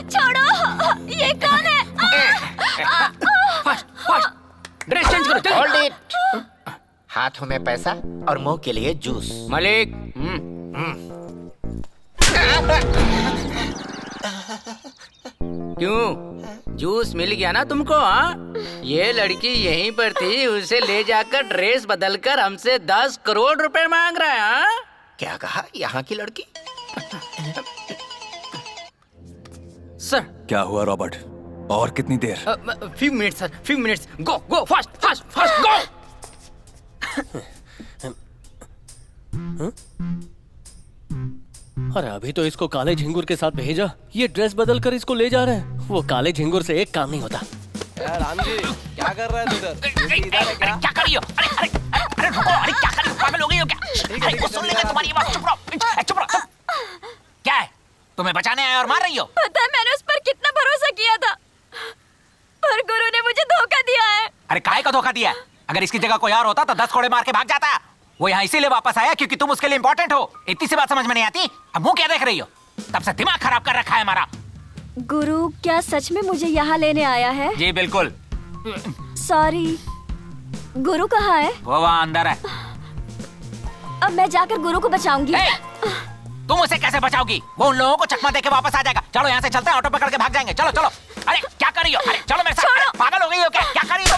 छोड़ो, ये कौन है? ड्रेस चेंज करो। Hold it. हाथों में पैसा और मुंह के लिए जूस। मलिक। क्यों? जूस मिल गया ना तुमको? हाँ, ये लड़की यहीं पर थी, उसे ले जाकर ड्रेस बदलकर हमसे 10 करोड़ रुपए मांग रहा है। हाँ? क्या कहा? यहाँ की लड़की? सर। क्या हुआ रॉबर्ट? और कितनी देर? Few minutes sir, few minutes. Go go fast fast fast go. अरे अभी तो इसको काले झिंगुर के साथ भेजा, ये ड्रेस बदल कर इसको ले जा रहे हैं। वो काले झिंगुर से एक काम नहीं होता। राम जी, क्या कर रहा है उधर? क्या कर रही हो? अरे रुको, अरे क्या कर रही हो? पागल हो गई हो क्या? अरे वो सुन लेगा तुम्हारी आवाज। चुप रहो, चुप रहो। क्या है? तुम्हें बचाने आया और मार रही हो? पता है मैंने उस पर कितना भरोसा किया था, पर गुरु ने मुझे धोखा दिया है। अरे काहे का धोखा दिया? अगर इसकी जगह कोई और होता तो 10 कोड़े मार के भाग जाता। वो यहाँ इसीलिए वापस आया क्योंकि तुम उसके लिए इम्पोर्टेंट हो। इतनी सी बात समझ में नहीं आती? अब मुंह क्या देख रही हो? तब से दिमाग खराब कर रखा है हमारा। गुरु क्या सच में मुझे यहाँ लेने आया है? जी बिल्कुल। सॉरी, गुरु कहाँ है? वो वहाँ अंदर है। अब मैं जाकर गुरु को बचाऊंगी। तुम उसे कैसे बचाओगी? वो उन लोगों को चकमा देके वापस आ जाएगा। चलो यहाँ से चलते हैं, ऑटो पकड़ के भाग जाएंगे। चलो चलो। अरे क्या कर रही हो? अरे चलो मेरे साथ। पागल हो गई हो क्या? क्या कर रही हो?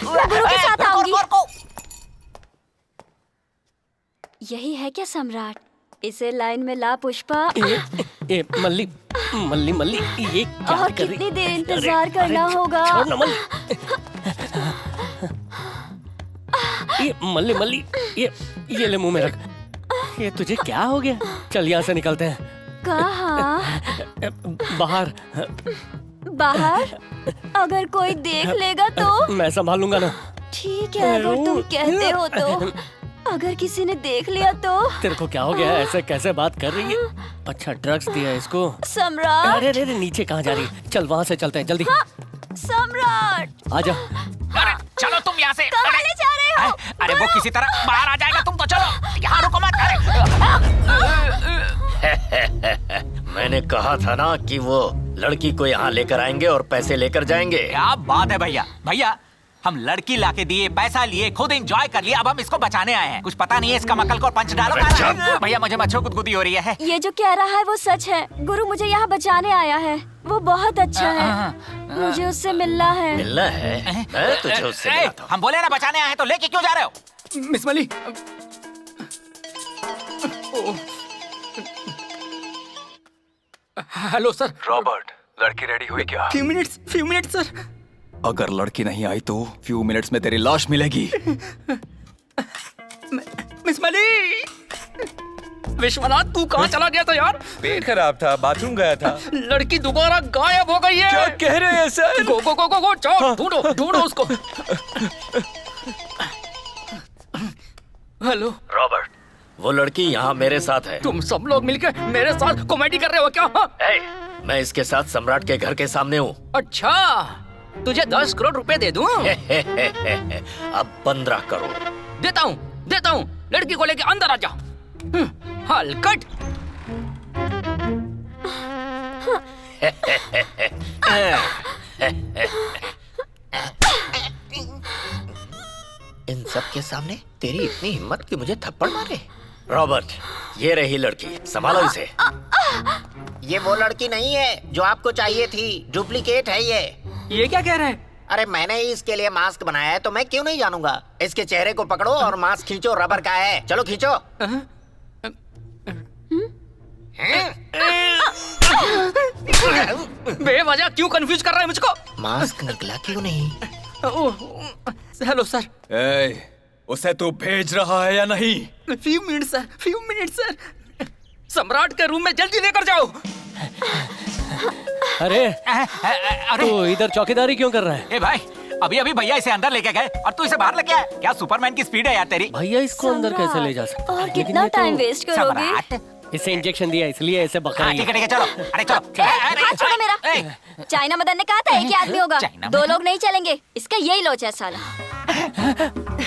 मैं गुरु के साथ आऊंगी। यही है क्या सम्राट? इसे लाइन में ला पुष्पा। ए मल्ली मल्ली मल्ली, ये क्या और कर रही? कितनी देर इंतजार करना होगा? छोड़ ना मल्ली। ये मल्ली मल्ली, ये ले मुंह में रख। ये तुझे क्या हो गया? चल यहाँ से निकलते हैं। कहाँ? बाहर। बाहर? अगर कोई देख लेगा तो? मैं संभाल लूंगा ना। ठीक है, अगर तुम कहते हो तो। अगर किसी ने देख लिया तो? तेरे को क्या हो गया? ऐसे कैसे बात कर रही है? अच्छा, ड्रग्स दिया है इसको। सम्राट। अरे अरे नीचे कहाँ जा रही है? चल वहाँ से चलते हैं, जल्दी। हाँ, सम्राट। आजा। अरे चलो तुम यहाँ से। कहाँ ले जा रहे हो? अरे वो किसी तरह बाहर आ जाएगा, तुम तो चलो। यहाँ रुको मत। मैंने कहा था ना कि वो लड़की को यहाँ लेकर आएंगे और पैसे लेकर जाएंगे। क्या बात है भैया। भैया हम लड़की लाके दिए, पैसा लिए, खुद एंजॉय कर लिया, अब हम इसको बचाने आए हैं। कुछ पता नहीं है इसका मक्कल को पंच डालो। भैया मुझे मच्छर गुदगुदी हो रही है। ये जो कह रहा है वो सच है। गुरु मुझे यहाँ बचाने आया है। वो बहुत अच्छा है। मुझे उससे मिलना है। मिलना है? मैं तुझे उससे मिलाता हूँ। हम बोले ना बचाने आए हैं, तो लेके क्यों जा रहे हो? मिस मली। Hello sir. रॉबर्ट, लड़की रेडी हुई क्या? Few minutes sir. अगर लड़की नहीं आई तो फ्यू मिनट्स में तेरी लाश मिलेगी। मिस मली। विश्वनाथ तू कहाँ चला गया था यार? पेट खराब था, बाथरूम गया था। लड़की दोबारा गायब हो गई है। क्या कह रहे हैं सर? गो गो गो गो गो, जाओ ढूंढो उसको। हेलो रॉबर्ट, वो लड़की यहाँ मेरे साथ है। तुम सब लोग मिलकर मेरे साथ कॉमेडी कर रहे हो क्या? मैं इसके साथ सम्राट के घर के सामने हूँ। अच्छा, तुझे 10 करोड़ रुपए दे दूं? अब 15 करोड़ देता हूँ। लड़की को लेके अंदर आ जा। हलकट। इन सब के सामने तेरी इतनी हिम्मत कि मुझे थप्पड़ मारे? रॉबर्ट, ये रही लड़की, संभालो इसे। ये वो लड़की नहीं है जो आपको चाहिए थी, डुप्लीकेट है ये क्या कह रहा है? अरे मैंने ही इसके लिए मास्क बनाया है तो मैं क्यों नहीं जानूंगा। इसके चेहरे को पकड़ो और मास्क खींचो, रबर का है। चलो खींचो। बेवजह क्यों कंफ्यूज कर रहा है मुझको? मास्क निकला क्यों नहीं? Hello sir. उसे तू भेज रहा है या नहीं? Few minute sir. सम्राट के रूम में जल्दी लेकर जाओ। अरे तू इधर चौकीदारी क्यों कर रहा है? ए भाई, अभी भैया इसे अंदर लेके गए और तू इसे बाहर लेके आया। क्या सुपरमैन की स्पीड है यार तेरी। भैया इसको अंदर कैसे ले जा सकते? और कितना टाइम वेस्ट करोगे? इसे इंजेक्शन दिया इसलिए ऐसे बकरेंगे। ठीक है चलो। अरे चलो। हाथ छोड़ो मेरा। चाइना मदन ने कहा था एक ही आदमी होगा, 2 लोग नहीं चलेंगे। इसका यही लोच है साला।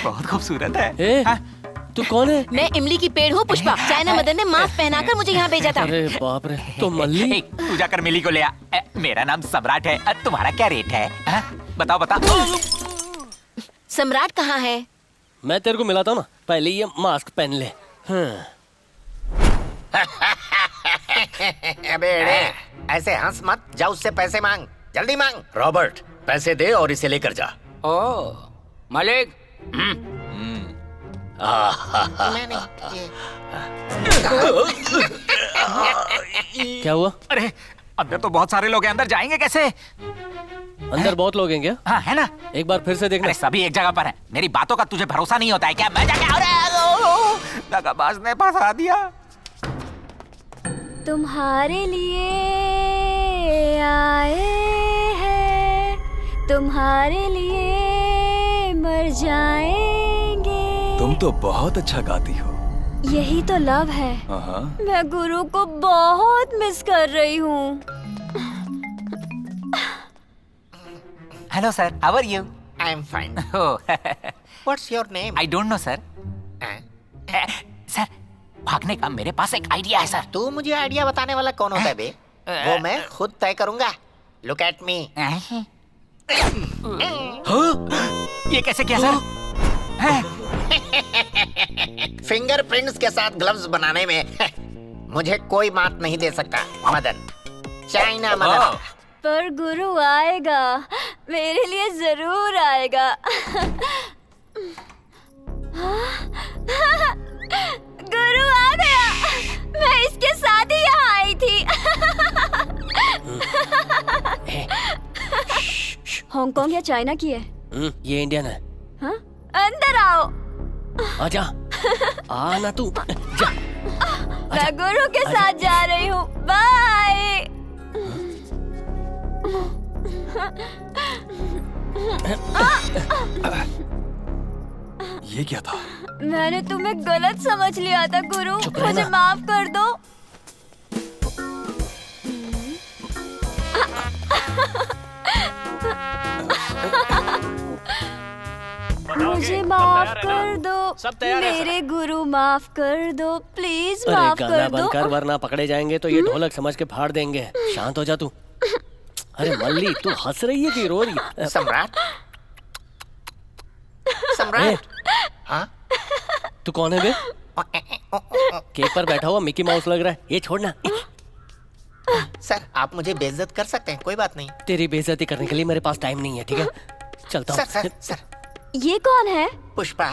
बहुत खूबसूरत है। तू कौन है? मैं इमली की पेड़ हूँ पुष्पा। चाइना मदन ने मास्क पहनाकर मुझे यहाँ भेजा था। अरे बाप रे, तो मल्ली। तू जाकर मिली को ले आ। मेरा नाम सम्राट है। तुम्हारा क्या रेट है? बताओ। सम्राट कहाँ है? मैं तेरे को मिलाता हूँ ना, पहले ये मास्क पहन ले। बेड़े, ऐसे हंस मत, जा उससे पैसे मांग, जल्दी मांग। रॉबर्ट, पैसे दे और इसे लेकर जा। ओ मालिक। क्या हुआ? अरे अंदर तो बहुत सारे लोग हैं, अंदर जाएंगे कैसे? अंदर बहुत लोग हैं क्या? हाँ है ना। एक बार फिर से देखना। अरे सभी एक जगह पर हैं। मेरी बातों का तुझे भरोसा नहीं होता है क्या? मैं जाके दगाबाज ने फंसा दिया। तुम्हारे लिए आए हैं, तुम्हारे लिए मर जाएंगे। तुम तो बहुत अच्छा गाती हो। यही तो लव है। मैं गुरु को बहुत मिस कर रही हूँ। Hello sir, how are you? I am fine. What's your name? I don't know sir. Sir, भागने का मेरे पास एक आइडिया है सर। तू मुझे आइडिया बताने वाला कौन होता है बे? वो मैं खुद तय करूंगा। Look at me. ये कैसे किया सर? फिंगरप्रिंट्स के साथ ग्लव्स बनाने में मुझे कोई मात नहीं दे सकता। मदन, चाइना मदन। पर गुरु आएगा, मेरे लिए जरूर आएगा। गुरु आ गया। हांगकांग या चाइना की है? ये इंडियन है। हाँ? अंदर आओ। आजा। आ ना तू। जा। मैं गुरु के साथ जा रही हूँ। बाय। ये क्या था? मैंने तुम्हें गलत समझ लिया था गुरु, मुझे माफ कर दो। मुझे माफ कर दो, मेरे गुरु माफ कर दो, प्लीज माफ कर गाना दो। बंद कर वरना पकड़े जाएंगे तो ये ढोलक समझ के फाड़ देंगे। शांत हो जा तू। अरे मल्ली, तू हंस रही है कि रो रही है? सम्राट, सम्राट। हाँ? तू कौन है बे? केक पर बैठा हुआ मिकी माउस लग रहा है। ये छोड़ना। सर, आप मुझे बेइज्जत कर सकते हैं, कोई बात नहीं। तेरी बेइज्जती करने के लिए मेरे पास टाइम नहीं है, ठीक है? चलता हूँ। Sir, sir. ये कौन है? पुष्पा।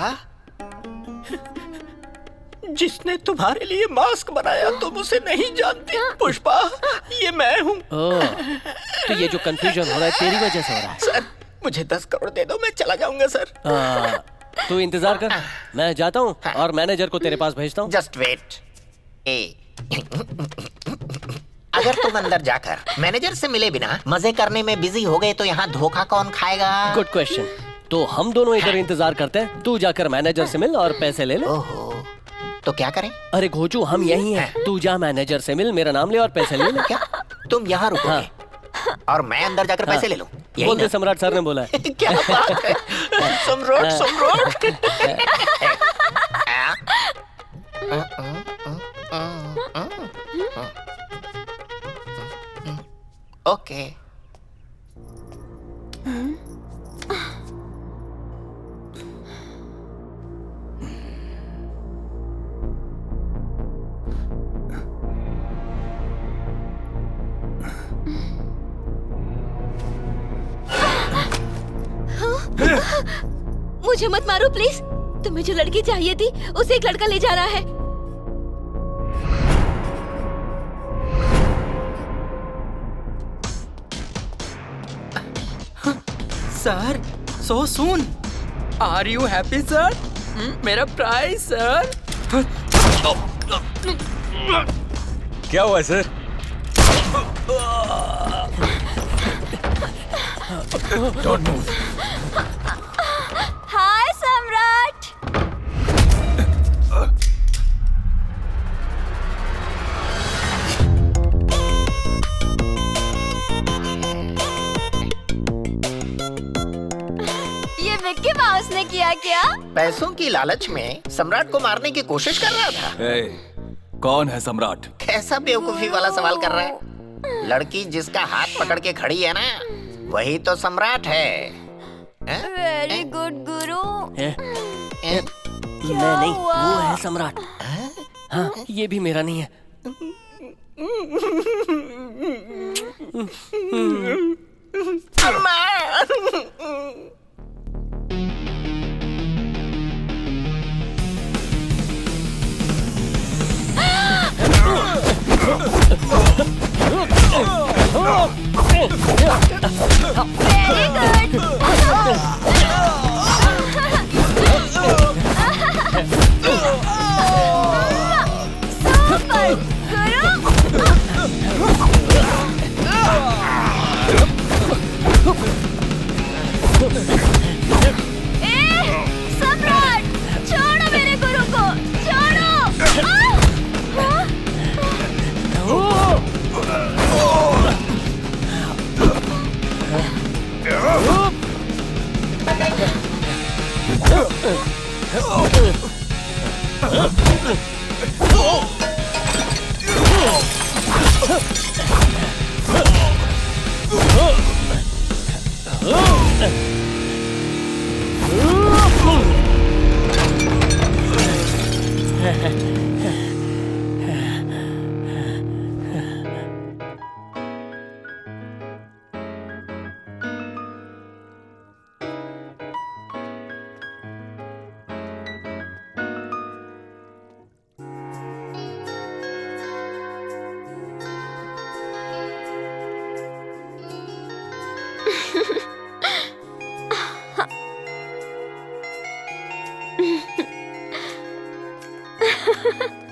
जिसने तुम्हारे लिए मास्क बनाया तुम उसे नहीं जानती पुष्पा, ये मैं हूँ। तो ये जो कंफ्यूजन हो रहा है तेरी वजह से हो रहा है। सर, मुझे 10 करोड़ दे दो, मैं चला जाऊंगा सर। तू इंतजार कर, मैं जाता हूँ और मैनेजर को तेरे पास भेजता हूँ। Just wait. अगर तुम अंदर जाकर मैनेजर से मिले बिना मजे करने में बिजी हो गए तो यहाँ धोखा कौन खाएगा? Good question. तो हम दोनों इधर इंतजार करते हैं, तू जाकर मैनेजर से मिल और पैसे ले ले। ओहो, तो क्या करें? अरे घोचू, हम यही हैं। तू जा मैनेजर से मिल, मेरा नाम ले और पैसे ले ले। क्या तुम यहाँ रुकोगे और मैं अंदर जाकर पैसे ले लूं? बोल दे, सम्राट सर ने बोला है। क्या बात है? सम्राट, सम्राट। ओके। मुझे मत मारो प्लीज। तुम्हें जो लड़की चाहिए थी उसे एक लड़का ले जा रहा है। Sir, so soon. Are you happy sir? मेरा प्राइज सर। क्या हुआ सर? Don't move. हाय सम्राट। ये मिक्की माउस ने किया क्या? पैसों की लालच में सम्राट को मारने की कोशिश कर रहा था। कौन है सम्राट? कैसा बेवकूफी वाला सवाल कर रहा है? लड़की जिसका हाथ पकड़ के खड़ी है ना, वही तो सम्राट है। वेरी गुड गुरु। मैं नहीं, वो है सम्राट। हाँ, ये भी मेरा नहीं है। सम्राट, छोड़ो मेरे गुरु को, छोड़ो। है